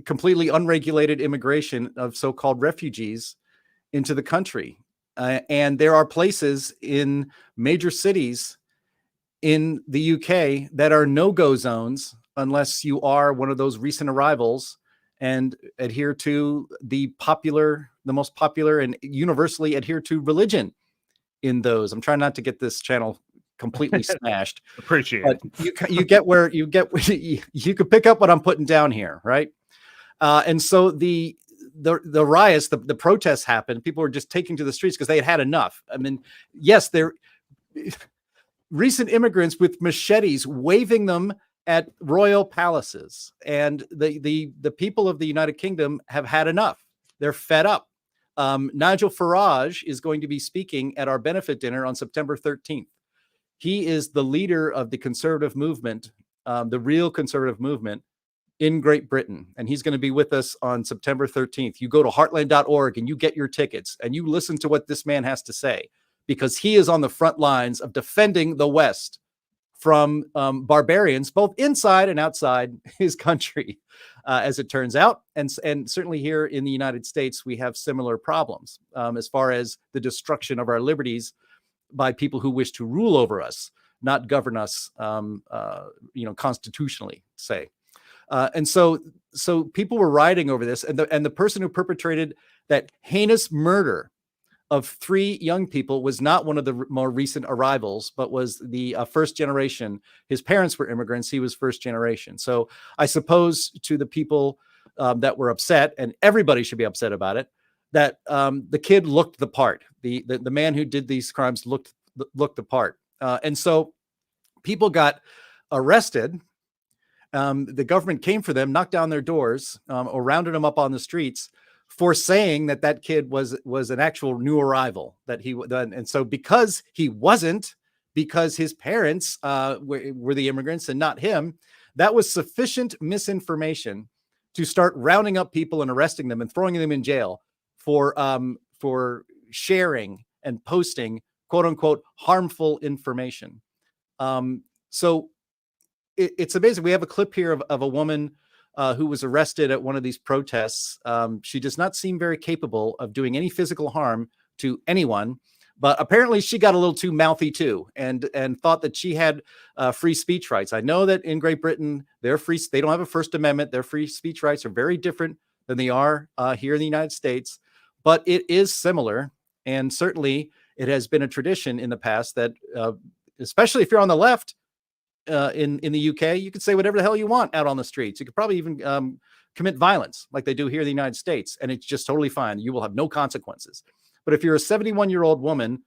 completely unregulated immigration of so-called refugees into the country. And there are places in major cities in the UK that are no-go zones unless you are one of those recent arrivals and adhere to the most popular and universally adhered to religion in those. I'm trying not to get this channel completely smashed. Appreciate but it. you get where you could pick up what I'm putting down here, right? And so the riots, the protests happened. People were just taking to the streets because they had enough. I mean, yes, they're recent immigrants with machetes waving them at royal palaces, and the people of the United Kingdom have had enough. They're fed up. Nigel Farage is going to be speaking at our benefit dinner on September 13th. He is the leader of the conservative movement, the real conservative movement in Great Britain. And he's going to be with us on September 13th. You go to heartland.org and you get your tickets and you listen to what this man has to say, because he is on the front lines of defending the West from barbarians, both inside and outside his country, as it turns out. And certainly here in the United States, we have similar problems as far as the destruction of our liberties by people who wish to rule over us, not govern us, constitutionally, say. And so people were rioting over this, and the person who perpetrated that heinous murder of 3 young people was not one of the more recent arrivals, but was the first generation. His parents were immigrants. He was first generation. So I suppose to the people that were upset, and everybody should be upset about it, that the kid looked the part. The man who did these crimes looked the part. And so people got arrested. The government came for them, knocked down their doors, or rounded them up on the streets for saying that kid was an actual new arrival. And so because he wasn't, because his parents were the immigrants and not him, that was sufficient misinformation to start rounding up people and arresting them and throwing them in jail for sharing and posting quote unquote harmful information. So it's amazing. We have a clip here of a woman who was arrested at one of these protests. She does not seem very capable of doing any physical harm to anyone, but apparently she got a little too mouthy too, and thought that she had free speech rights. I know that in Great Britain, they don't have a First Amendment. Their free speech rights are very different than they are here in the United States, but it is similar. And certainly it has been a tradition in the past that, especially if you're on the left, in the UK, you could say whatever the hell you want out on the streets. You could probably even commit violence like they do here in the United States, and it's just totally fine. You will have no consequences. But if you're a 71-year-old woman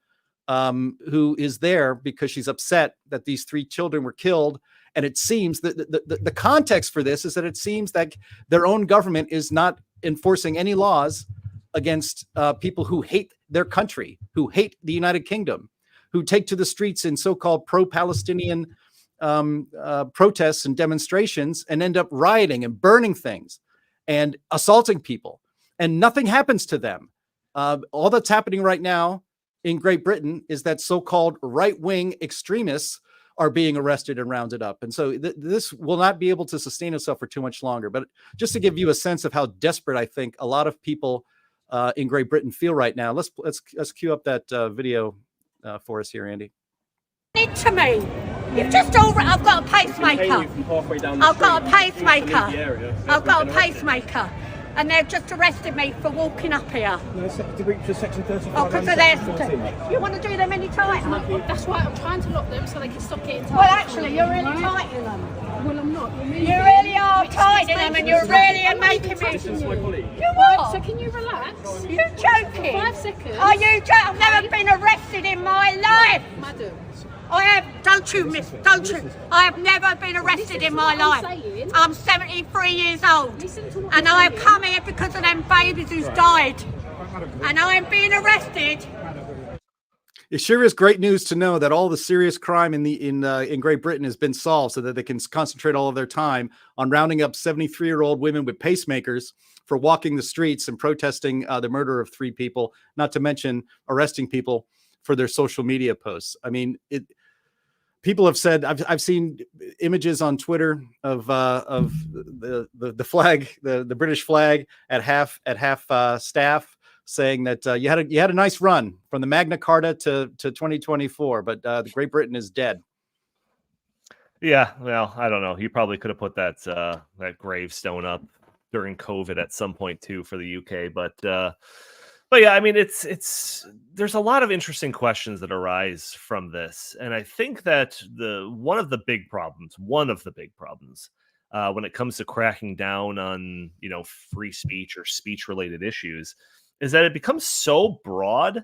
who is there because she's upset that these 3 children were killed, and it seems that the context for this is that it seems that their own government is not enforcing any laws against people who hate their country, who hate the United Kingdom, who take to the streets in so-called pro-Palestinian protests and demonstrations and end up rioting and burning things and assaulting people, and nothing happens to them. All that's happening right now in Great Britain is that so-called right-wing extremists are being arrested and rounded up. And so this will not be able to sustain itself for too much longer. But just to give you a sense of how desperate I think a lot of people in Great Britain feel right now, let's cue up that video for us here, Andy. It to me. You've just I've got a pacemaker. I've got a pacemaker. I've got a pacemaker. And they've just arrested me for walking up here. No, to reach to section 35. Oh, because of their... You want to do them any tighter? That's why I'm trying to lock them so they can stop getting tight. Well, actually, you're really tightening them. Well, I'm not. You really are tightening them, and you're really making me... You what? So can you relax? You're joking. 5 seconds. Are you joking? I've never been arrested in my life. Madam. I have, don't you miss, don't you, I have never been arrested in my life. I'm 73 years old, and I have come here because of them babies who's died, and I'm being arrested. It sure is great news to know that all the serious crime in Great Britain has been solved, so that they can concentrate all of their time on rounding up 73-year-old women with pacemakers for walking the streets and protesting the murder of 3 people, not to mention arresting people for their social media posts. I mean, people have said, I've seen images on Twitter of the flag, the British flag at half staff, saying that you had a nice run from the Magna Carta to 2024, but the Great Britain is dead. Yeah, well, I don't know. He probably could have put that gravestone up during COVID at some point too for the UK, but yeah, I mean, there's a lot of interesting questions that arise from this, and I think that one of the big problems when it comes to cracking down on free speech or speech related issues is that it becomes so broad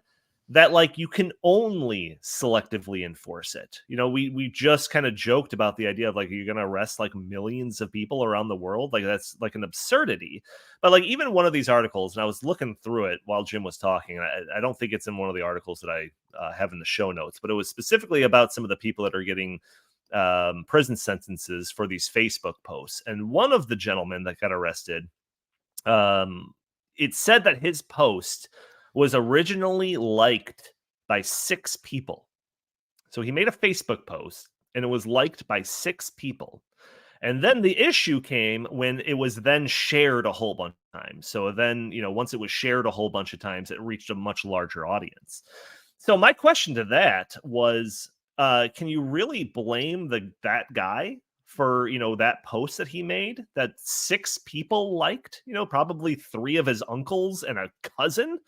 that like you can only selectively enforce it. We just kind of joked about the idea of like you're going to arrest like millions of people around the world. Like that's like an absurdity. But like even one of these articles, and I was looking through it while Jim was talking, and I don't think it's in one of the articles that I have in the show notes, but it was specifically about some of the people that are getting prison sentences for these Facebook posts. And one of the gentlemen that got arrested, it said that his post was originally liked by 6 people. So he made a Facebook post and it was liked by 6 people. And then the issue came when it was then shared a whole bunch of times. So then, once it was shared a whole bunch of times, it reached a much larger audience. So my question to that was, can you really blame that guy for, that post that he made that 6 people liked, probably 3 of his uncles and a cousin?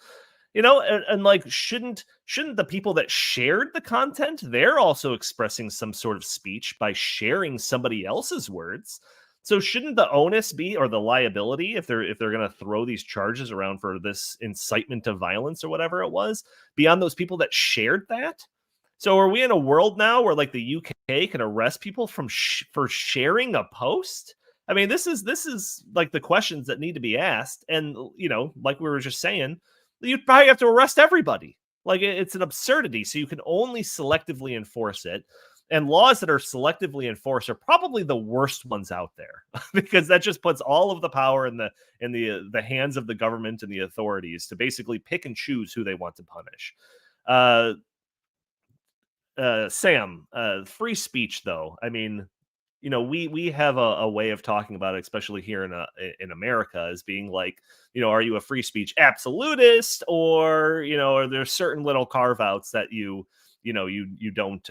You know, and like, shouldn't the people that shared the content, they're also expressing some sort of speech by sharing somebody else's words. So shouldn't the onus be, or the liability, if they're going to throw these charges around for this incitement of violence or whatever it was, be on those people that shared that? So are we in a world now where like the UK can arrest people from for sharing a post? I mean, this is like the questions that need to be asked. And, you know, like we were just saying, you'd probably have to arrest everybody. Like, it's an absurdity. So you can only selectively enforce it. And laws that are selectively enforced are probably the worst ones out there, because that just puts all of the power in the hands of the government and the authorities to basically pick and choose who they want to punish. Sam, free speech, though. I mean, you know, we have a way of talking about it, especially here in America, as being like, you know, are you a free speech absolutist, or, you know, are there certain little carve outs that you don't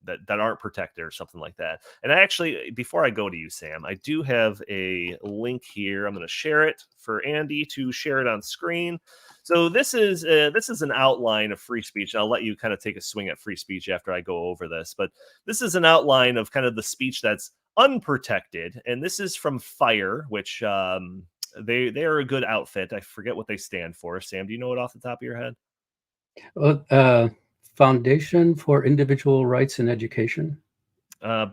that aren't protected or something like that? And I actually, before I go to you, Sam, I do have a link here. I'm going to share it for Andy to share it on screen. So this is an outline of free speech. I'll let you kind of take a swing at free speech after I go over this, but this is an outline of kind of the speech that's unprotected, and this is from FIRE, which they are a good outfit. I forget what they stand for. Sam, do you know it off the top of your head? Foundation for Individual Rights and Education.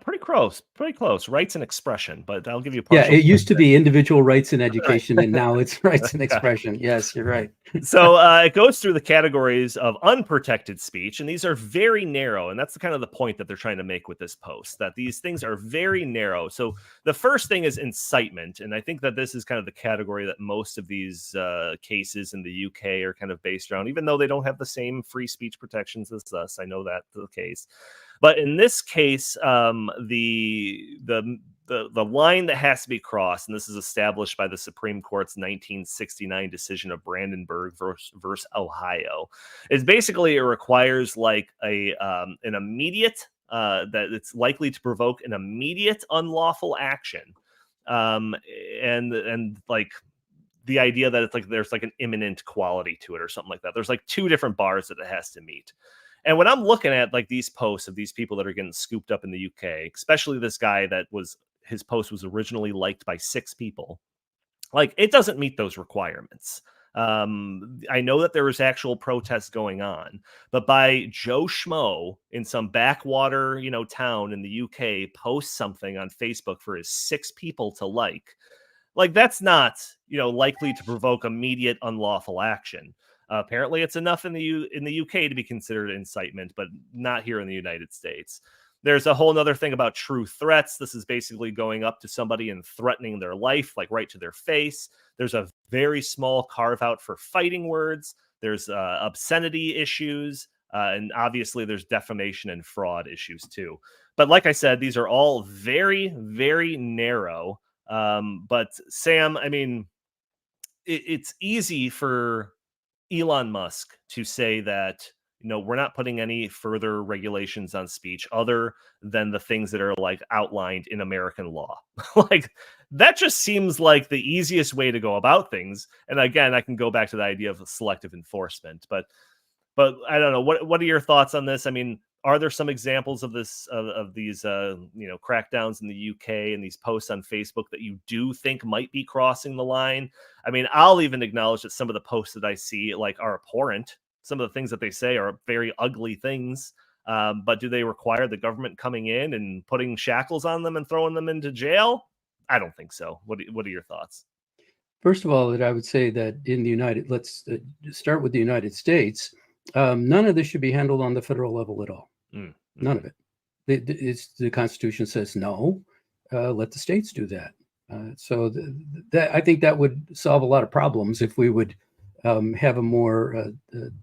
Pretty close. Rights and expression, but I'll give you partial. Yeah, it used to be individual rights and education, and now it's rights and expression. Yes, you're right. So it goes through the categories of unprotected speech, and these are very narrow, and that's the kind of the point that they're trying to make with this post, that these things are very narrow. So the first thing is incitement, and I think that this is kind of the category that most of these cases in the UK are kind of based around, even though they don't have the same free speech protections as us. I know that's the case. But in this case, the line that has to be crossed, and this is established by the Supreme Court's 1969 decision of Brandenburg versus Ohio, is basically it requires like an immediate that it's likely to provoke an immediate unlawful action, and like the idea that it's like there's like an imminent quality to it or something like that. There's like two different bars that it has to meet. And when I'm looking at like these posts of these people that are getting scooped up in the UK, especially this guy that his post was originally liked by 6 people, like, it doesn't meet those requirements. I know that there was actual protests going on, but by Joe Schmo in some backwater, you know, town in the UK posts something on Facebook for his 6 people to like that's not, you know, likely to provoke immediate unlawful action. Apparently, it's enough in the UK to be considered incitement, but not here in the United States. There's a whole other thing about true threats. This is basically going up to somebody and threatening their life, like right to their face. There's a very small carve out for fighting words. There's obscenity issues. And obviously, there's defamation and fraud issues, too. But like I said, these are all very, very narrow. But Sam, I mean, it's easy for Elon Musk to say that, you know, we're not putting any further regulations on speech other than the things that are like outlined in American law. Like, that just seems like the easiest way to go about things. And again, I can go back to the idea of selective enforcement, but I don't know. What are your thoughts on this? I mean, are there some examples of this, of these, you know, crackdowns in the UK and these posts on Facebook that you do think might be crossing the line? I mean, I'll even acknowledge that some of the posts that I see like are abhorrent. Some of the things that they say are very ugly things. But do they require the government coming in and putting shackles on them and throwing them into jail? I don't think so. What are your thoughts? First of all, that I would say that in the let's start with the United States. None of this should be handled on the federal level at all. None of it. The Constitution says no. Let the states do that. So that I think that would solve a lot of problems if we would have a more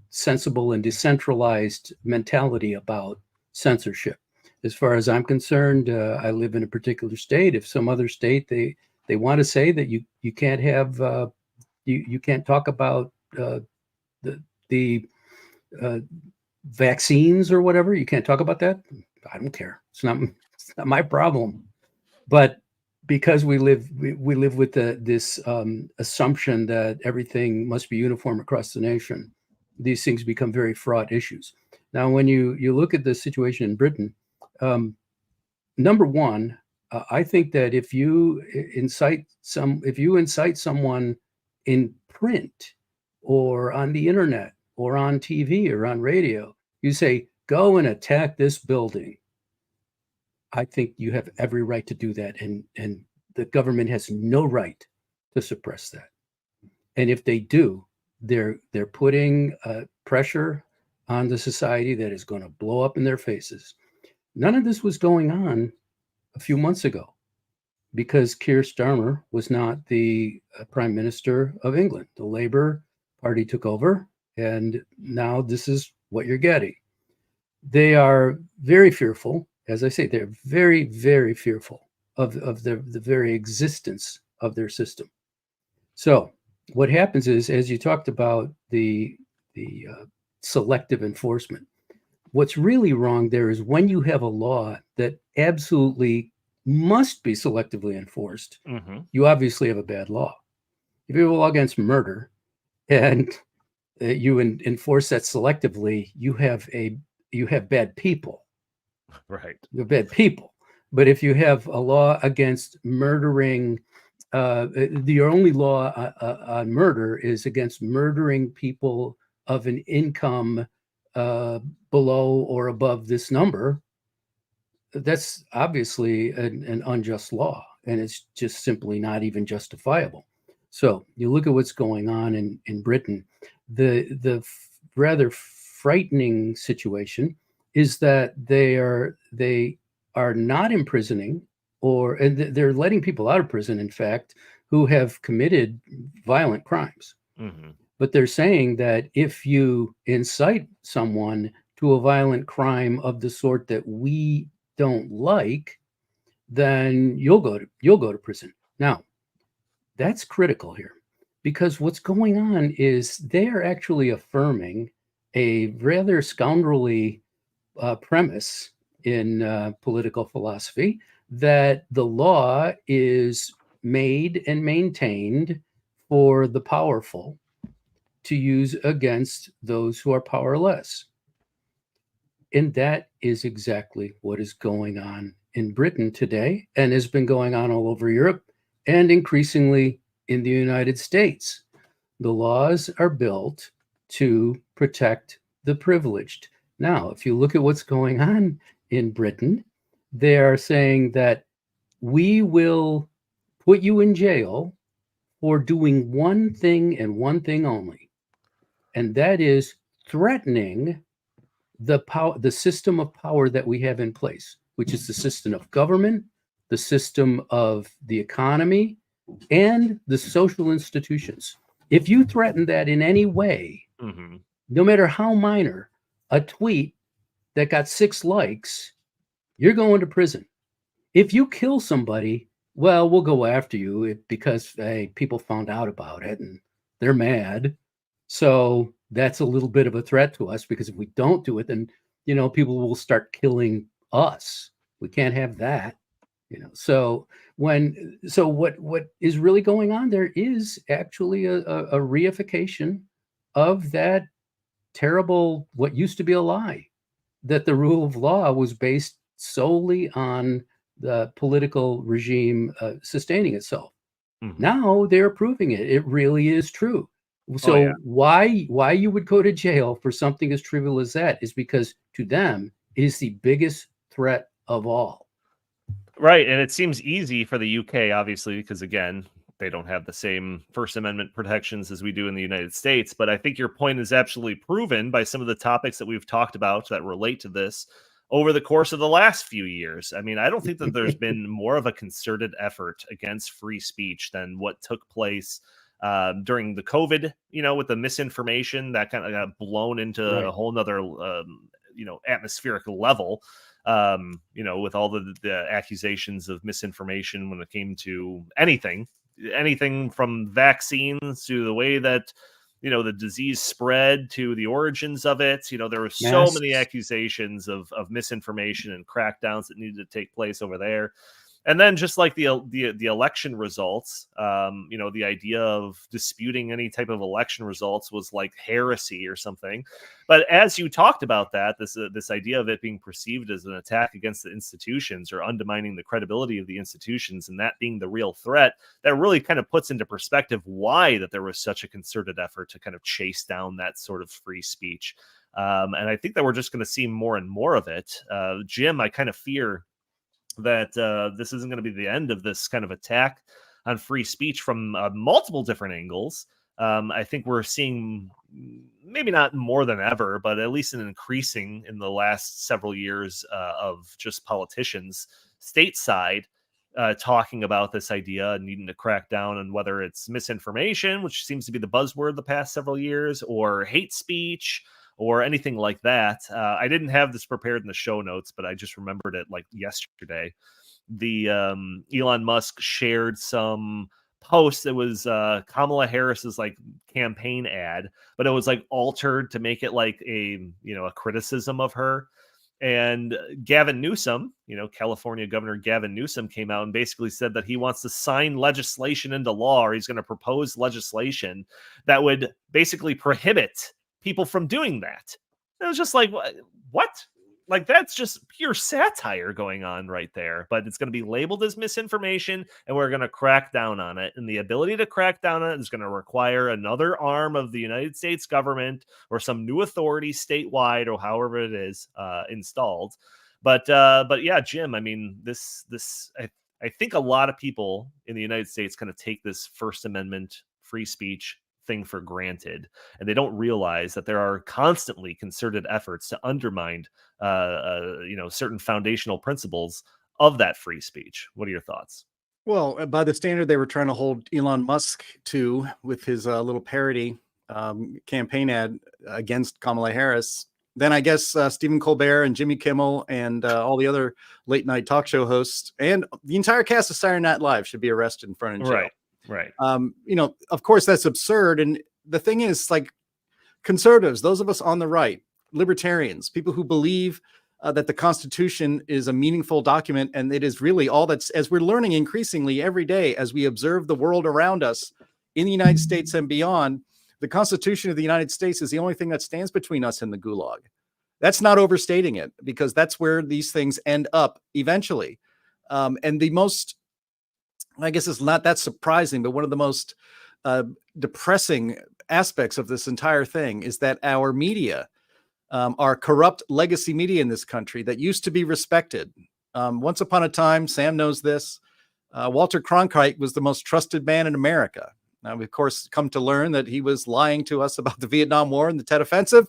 sensible and decentralized mentality about censorship. As far as I'm concerned, I live in a particular state. If some other state they want to say that you can't have you can't talk about the vaccines or whatever, you can't talk about that, I don't care. It's not my problem. But because we live with this assumption that everything must be uniform across the nation, these things become very fraught issues. Now, when you look at the situation in Britain, number one, I think that if you incite someone in print or on the internet or on TV or on radio, you say, go and attack this building. I think you have every right to do that. And the government has no right to suppress that. And if they do, they're putting pressure on the society that is going to blow up in their faces. None of this was going on a few months ago because Keir Starmer was not the Prime Minister of England. The Labour Party took over, and now this is what you're getting. They are very fearful. As I say, they're very, very fearful of the very existence of their system. So what happens is, as you talked about the selective enforcement, what's really wrong there is when you have a law that absolutely must be selectively enforced, you obviously have a bad law. If you have a law against murder and you enforce that selectively, you have bad people. Right. You're bad people. But if you have a law against murdering, your only law on murder is against murdering people of an income below or above this number, that's obviously an unjust law, and it's just simply not even justifiable. So you look at what's going on in Britain. The rather frightening situation is that they are not imprisoning, and they're letting people out of prison, in fact, who have committed violent crimes. But they're saying that if you incite someone to a violent crime of the sort that we don't like, then you'll go to prison. Now, that's critical here, because what's going on is they are actually affirming a rather scoundrelly premise in political philosophy that the law is made and maintained for the powerful to use against those who are powerless. And that is exactly what is going on in Britain today and has been going on all over Europe and increasingly in the United States. The laws are built to protect the privileged. Now, if you look at what's going on in Britain, they are saying that we will put you in jail for doing one thing and one thing only, and that is threatening the system of power that we have in place, which is the system of government, the system of the economy, and the social institutions. If you threaten that in any way, no matter how minor, a tweet that got 6 likes, you're going to prison. If you kill somebody, well, we'll go after you because people found out about it and they're mad. So that's a little bit of a threat to us, because if we don't do it, then, people will start killing us. We can't have that, So what is really going on there is actually a reification of that terrible, what used to be a lie, that the rule of law was based solely on the political regime sustaining itself. Now they're proving it. It really is true. So why you would go to jail for something as trivial as that is because to them it is the biggest threat of all. Right. And it seems easy for the UK, obviously, because again, they don't have the same First Amendment protections as we do in the United States. But I think your point is absolutely proven by some of the topics that we've talked about that relate to this over the course of the last few years. I mean, I don't think that there's been more of a concerted effort against free speech than what took place during the COVID, with the misinformation that kind of got blown into a whole nother, atmospheric level, with all the accusations of misinformation when it came to anything from vaccines to the way that, the disease spread to the origins of it. There were so many accusations of misinformation and crackdowns that needed to take place over there. And then just like the election results, the idea of disputing any type of election results was like heresy or something. But as you talked about that, this idea of it being perceived as an attack against the institutions or undermining the credibility of the institutions, and that being the real threat, that really kind of puts into perspective why that there was such a concerted effort to kind of chase down that sort of free speech. And I think that we're just going to see more and more of it. Jim, I kind of fear that this isn't going to be the end of this kind of attack on free speech from multiple different angles. I think we're seeing, maybe not more than ever, but at least an increasing in the last several years of just politicians stateside talking about this idea and needing to crack down on whether it's misinformation, which seems to be the buzzword the past several years, or hate speech, or anything like that. I didn't have this prepared in the show notes, but I just remembered it like yesterday. The Elon Musk shared some post that was Kamala Harris's like campaign ad, but it was like altered to make it like a criticism of her. And Gavin Newsom, California Governor Gavin Newsom came out and basically said that he wants to sign legislation into law, or he's going to propose legislation that would basically prohibit people from doing that. It was just like, what? Like, that's just pure satire going on right there. But it's going to be labeled as misinformation, and we're going to crack down on it. And the ability to crack down on it is going to require another arm of the United States government or some new authority statewide, or however it is installed. But yeah, Jim, I mean, I think a lot of people in the United States kind of take this First Amendment free speech thing for granted, and they don't realize that there are constantly concerted efforts to undermine certain foundational principles of that free speech. What are your thoughts? Well, by the standard they were trying to hold Elon Musk to with his little parody campaign ad against Kamala Harris, then I guess Stephen Colbert and Jimmy Kimmel and all the other late night talk show hosts and the entire cast of Saturday Night Live should be arrested and thrown in jail. Right. Of course, that's absurd. And the thing is, like, conservatives, those of us on the right, libertarians, people who believe that the Constitution is a meaningful document, and it is really all that's, as we're learning increasingly every day as we observe the world around us in the United States and beyond, the Constitution of the United States is the only thing that stands between us and the gulag. That's not overstating it, because that's where these things end up eventually. And the most, I guess it's not that surprising, but one of the most depressing aspects of this entire thing is that our media, our corrupt legacy media in this country that used to be respected. Once upon a time, Sam knows this, Walter Cronkite was the most trusted man in America. Now, we, of course, come to learn that he was lying to us about the Vietnam War and the Tet Offensive.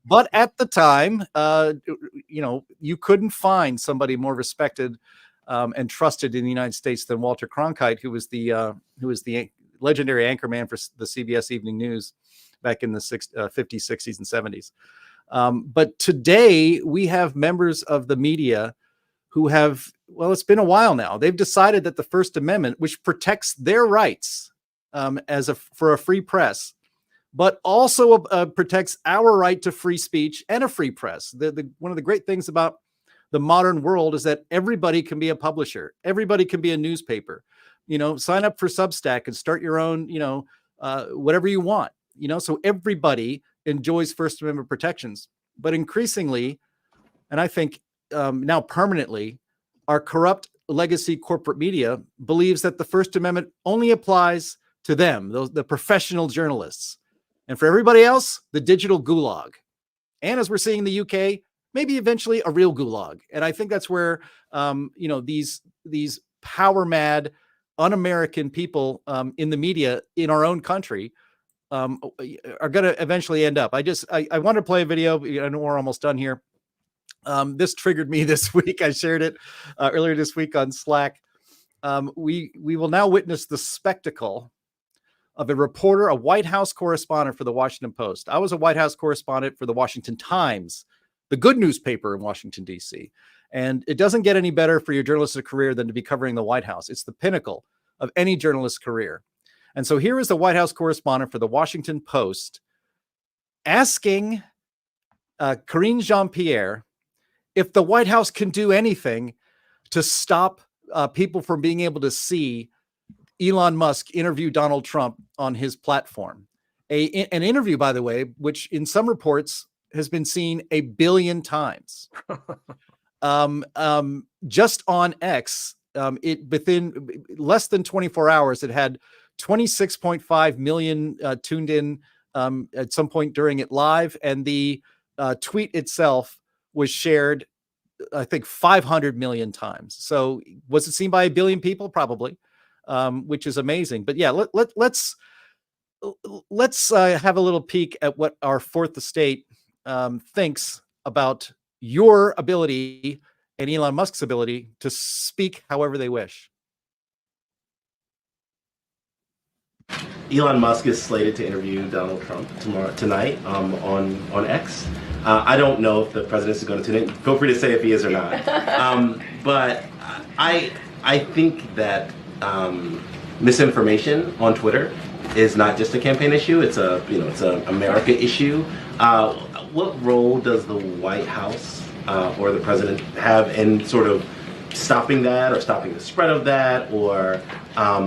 But at the time, you couldn't find somebody more respected and trusted in the United States than Walter Cronkite, who was the legendary anchorman for the CBS Evening News back in the 50s, 60s, and 70s. But today we have members of the media who have, well, it's been a while now. They've decided that the First Amendment, which protects their rights for a free press, but also protects our right to free speech and a free press. One of the great things about the modern world is that everybody can be a publisher. Everybody can be a newspaper. Sign up for Substack and start your own, whatever you want. So everybody enjoys First Amendment protections. But increasingly, and I think now permanently, our corrupt legacy corporate media believes that the First Amendment only applies to them, the professional journalists. And for everybody else, the digital gulag. And as we're seeing in the UK, maybe eventually a real gulag. And I think that's where, these power mad, un-American people in the media in our own country are going to eventually end up. I want to play a video. I know we're almost done here. This triggered me this week. I shared it earlier this week on Slack. We will now witness the spectacle of a reporter, a White House correspondent for the Washington Post. I was a White House correspondent for the Washington Times, the good newspaper in Washington, D.C. And it doesn't get any better for your journalistic career than to be covering the White House. It's the pinnacle of any journalist's career. And so here is the White House correspondent for the Washington Post asking Karine Jean-Pierre if the White House can do anything to stop people from being able to see Elon Musk interview Donald Trump on his platform. An interview, by the way, which in some reports has been seen 1 billion times. Just on X, it within less than 24 hours, it had 26.5 million tuned in at some point during it live, and the tweet itself was shared, I think, 500 million times. So was it seen by 1 billion people? Probably, which is amazing. But yeah, let's have a little peek at what our fourth estate thinks about your ability and Elon Musk's ability to speak however they wish. Elon Musk is slated to interview Donald Trump tonight on X. I don't know if the president is going to tune in. Feel free to say if he is or not. But I think that misinformation on Twitter is not just a campaign issue. It's a America issue. What role does the White House or the president have in sort of stopping that, or stopping the spread of that, or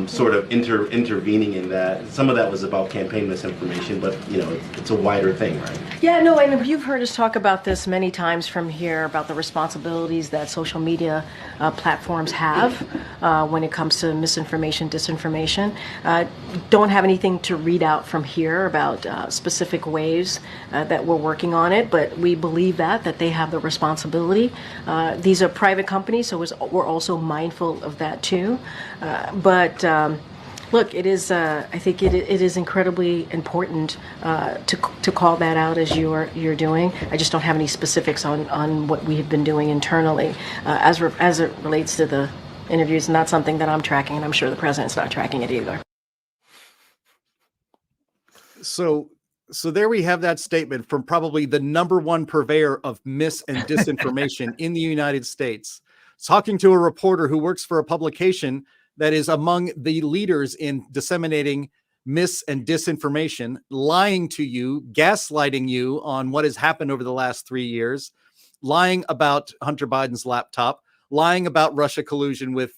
sort of intervening in that? Some of that was about campaign misinformation, but it's a wider thing, right? Yeah, no, and you've heard us talk about this many times from here, about the responsibilities that social media platforms have when it comes to misinformation, disinformation. Don't have anything to read out from here about specific ways that we're working on it, but we believe that they have the responsibility. These are private companies, so we're also mindful of that too. But look, it is. I think it is incredibly important to call that out as you're doing. I just don't have any specifics on what we have been doing internally as it relates to the interviews, and that's something that I'm tracking, and I'm sure the president's not tracking it either. So there we have that statement from probably the number one purveyor of mis and disinformation in the United States, talking to a reporter who works for a publication that is among the leaders in disseminating mis and disinformation, lying to you, gaslighting you on what has happened over the last 3 years, lying about Hunter Biden's laptop, lying about Russia collusion with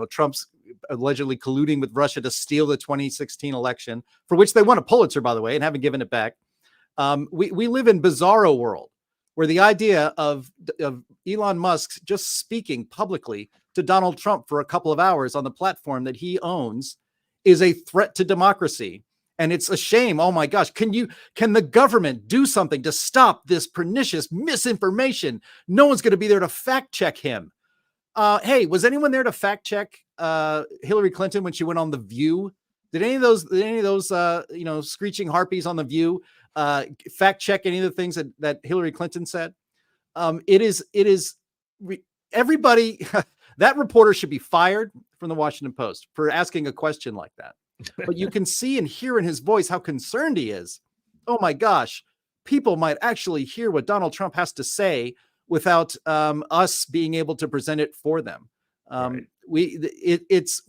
Trump's allegedly colluding with Russia to steal the 2016 election, for which they won a Pulitzer, by the way, and haven't given it back. We live in bizarro world where the idea of Elon Musk just speaking publicly to Donald Trump for a couple of hours on the platform that he owns is a threat to democracy. And it's a shame. Oh my gosh. Can the government do something to stop this pernicious misinformation? No one's going to be there to fact check him. Hey, was anyone there to fact check Hillary Clinton when she went on The View? Did any of those screeching harpies on The View fact check any of the things that Hillary Clinton said? Everybody, that reporter should be fired from the Washington Post for asking a question like that. But you can see and hear in his voice how concerned he is. Oh my gosh, people might actually hear what Donald Trump has to say without us being able to present it for them. Right. It's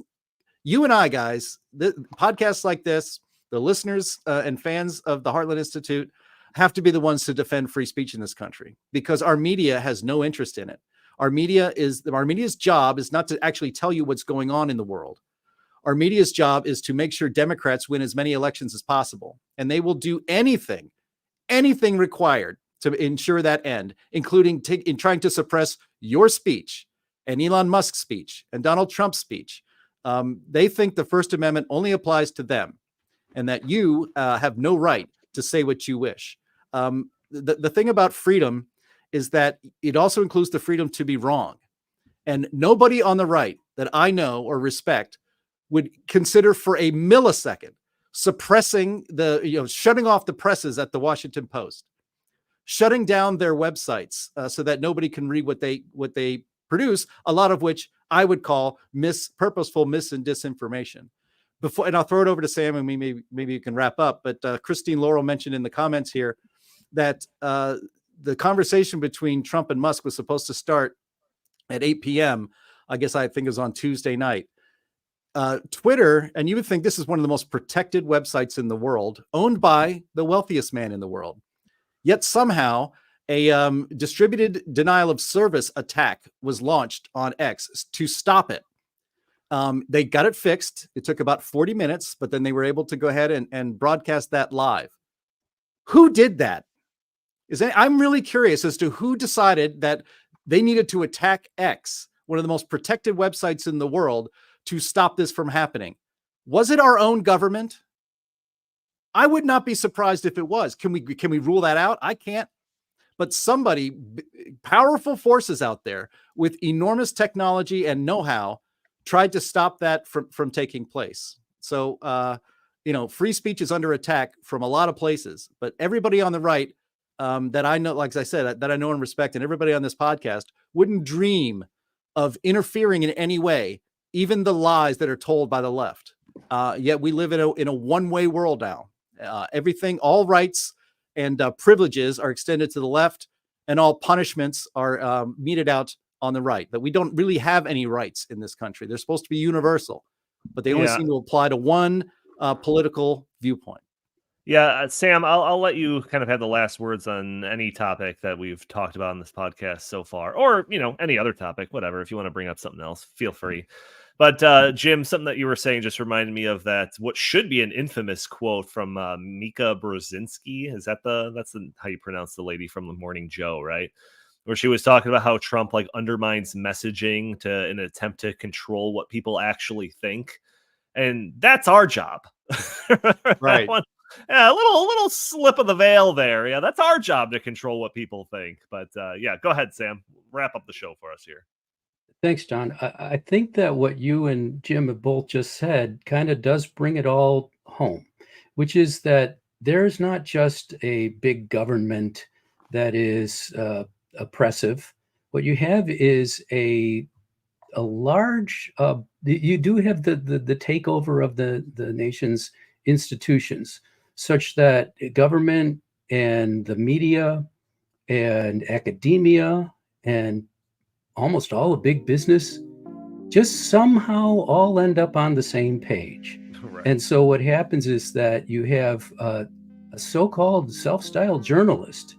you and I, guys, the podcasts like this, the listeners and fans of the Heartland Institute have to be the ones to defend free speech in this country, because our media has no interest in it. Our media's job is not to actually tell you what's going on in the world. Our media's job is to make sure Democrats win as many elections as possible. And they will do anything required to ensure that end, including in trying to suppress your speech and Elon Musk's speech and Donald Trump's speech. They think the First Amendment only applies to them and that you have no right to say what you wish. The thing about freedom is that it also includes the freedom to be wrong. And nobody on the right that I know or respect would consider for a millisecond suppressing shutting off the presses at the Washington Post, shutting down their websites so that nobody can read what they produce, a lot of which I would call purposeful mis and disinformation. And I'll throw it over to Sam, and maybe you can wrap up. But Christine Laurel mentioned in the comments here that the conversation between Trump and Musk was supposed to start at 8 p.m. I think it was on Tuesday night. Twitter, and you would think this is one of the most protected websites in the world, owned by the wealthiest man in the world. Yet somehow A distributed denial of service attack was launched on X to stop it. They got it fixed. It took about 40 minutes, but then they were able to go ahead and broadcast that live. Who did that? I'm really curious as to who decided that they needed to attack X, one of the most protected websites in the world, to stop this from happening. Was it our own government? I would not be surprised if it was. Can we rule that out? I can't. But somebody, powerful forces out there with enormous technology and know-how, tried to stop that from taking place. So, free speech is under attack from a lot of places, but everybody on the right that I know, like I said, that I know and respect, and everybody on this podcast wouldn't dream of interfering in any way, even the lies that are told by the left. Yet we live in a one-way world now. Everything, all rights and privileges are extended to the left, and all punishments are meted out on the right. That we don't really have any rights in this country. They're supposed to be universal, but they only seem to apply to one political viewpoint. Yeah, Sam, I'll let you kind of have the last words on any topic that we've talked about on this podcast so far, or any other topic, whatever. If you want to bring up something else, feel free. But Jim, something that you were saying just reminded me of that what should be an infamous quote from Mika Brzezinski. That's how you pronounce the lady from the Morning Joe, right? Where she was talking about how Trump undermines messaging in an attempt to control what people actually think, and that's our job, right? Yeah, a little slip of the veil there. Yeah, that's our job to control what people think. But yeah, go ahead, Sam. Wrap up the show for us here. Thanks, John. I think that what you and Jim have both just said kind of does bring it all home, which is that there's not just a big government that is oppressive. What you have is a large, you do have the takeover of the nation's institutions, such that government and the media and academia and almost all of big business just somehow all end up on the same page. Right. And so what happens is that you have a so-called self-styled journalist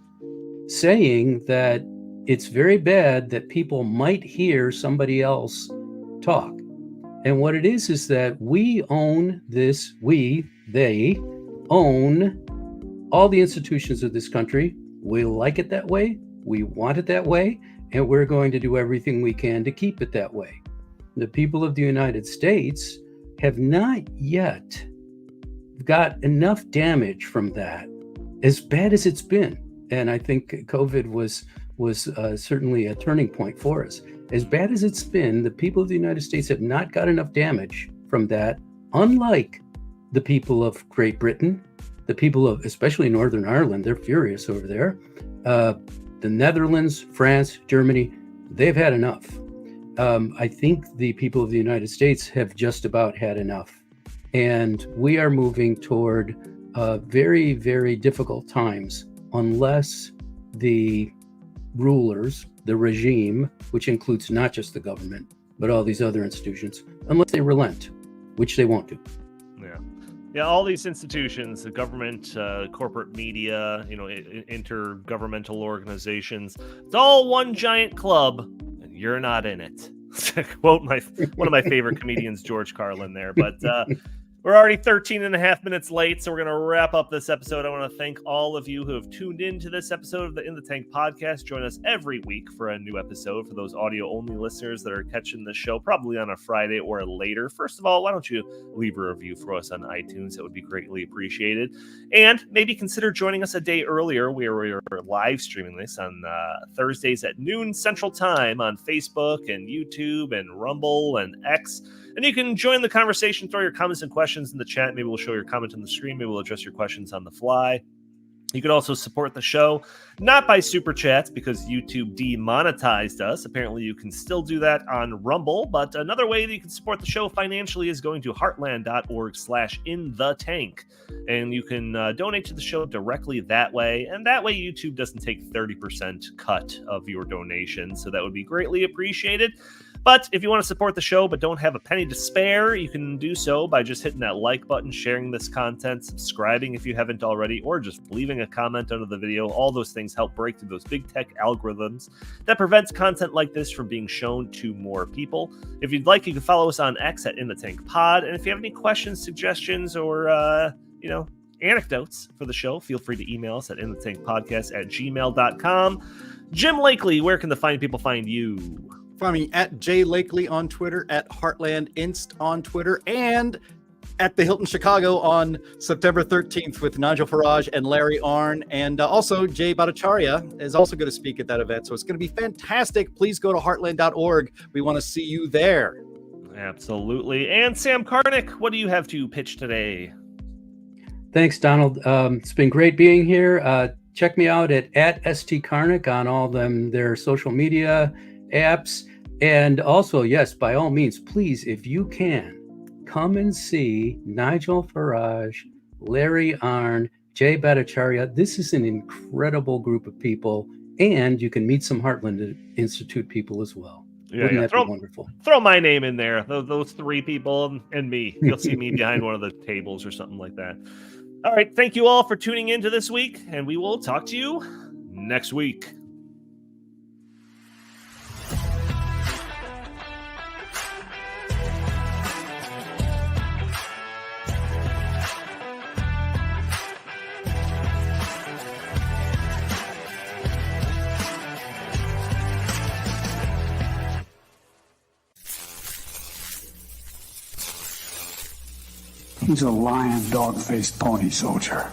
saying that it's very bad that people might hear somebody else talk. And what it is that we own this, they own all the institutions of this country. We like it that way. We want it that way. And we're going to do everything we can to keep it that way. The people of the United States have not yet got enough damage from that, as bad as it's been. And I think COVID was certainly a turning point for us. As bad as it's been, the people of the United States have not got enough damage from that, unlike the people of Great Britain, the people of especially Northern Ireland. They're furious over there. The Netherlands, France, Germany, they've had enough. I think the people of the United States have just about had enough. And we are moving toward very, very difficult times unless the rulers, the regime, which includes not just the government, but all these other institutions, unless they relent, which they won't do. Yeah, all these institutions, the government, corporate media, intergovernmental organizations, it's all one giant club, and you're not in it. Quote one of my favorite comedians, George Carlin there. But we're already 13 and a half minutes late, so we're going to wrap up this episode. I want to thank all of you who have tuned into this episode of the In the Tank podcast. Join us every week for a new episode. For those audio-only listeners that are catching the show probably on a Friday or later, first of all, why don't you leave a review for us on iTunes? That would be greatly appreciated. And maybe consider joining us a day earlier. We are live streaming this on Thursdays at noon Central Time on Facebook and YouTube and Rumble and X. And you can join the conversation, throw your comments and questions in the chat. Maybe we'll show your comment on the screen. Maybe we'll address your questions on the fly. You can also support the show, not by super chats because YouTube demonetized us. Apparently, you can still do that on Rumble. But another way that you can support the show financially is going to heartland.org/inthetank. And you can donate to the show directly that way. And that way, YouTube doesn't take 30% cut of your donation. So that would be greatly appreciated. But if you want to support the show but don't have a penny to spare, you can do so by just hitting that like button, sharing this content, subscribing if you haven't already, or just leaving a comment under the video. All those things help break through those big tech algorithms that prevents content like this from being shown to more people. If you'd like, you can follow us on X at In the Tank Pod. And if you have any questions, suggestions, or anecdotes for the show, feel free to email us at inthetankpodcast@gmail.com. Jim Lakely, where can the fine people find you? Find me at Jay Lakely on Twitter, at Heartland Inst on Twitter, and at the Hilton Chicago on September 13th with Nigel Farage and Larry Arnn. And also Jay Bhattacharya is also going to speak at that event. So it's going to be fantastic. Please go to heartland.org. We want to see you there. Absolutely. And Sam Karnick, what do you have to pitch today? Thanks, Donald. It's been great being here. Check me out at ST Karnick on all their social media apps. And also, yes, by all means, please, if you can, come and see Nigel Farage, Larry Arnn, Jay Bhattacharya. This is an incredible group of people, and you can meet some Heartland Institute people as well. Wouldn't that be wonderful? Throw my name in there. Those three people and me. You'll see me behind one of the tables or something like that. All right. Thank you all for tuning in to this week, and we will talk to you next week. He's a lion, dog-faced pony soldier.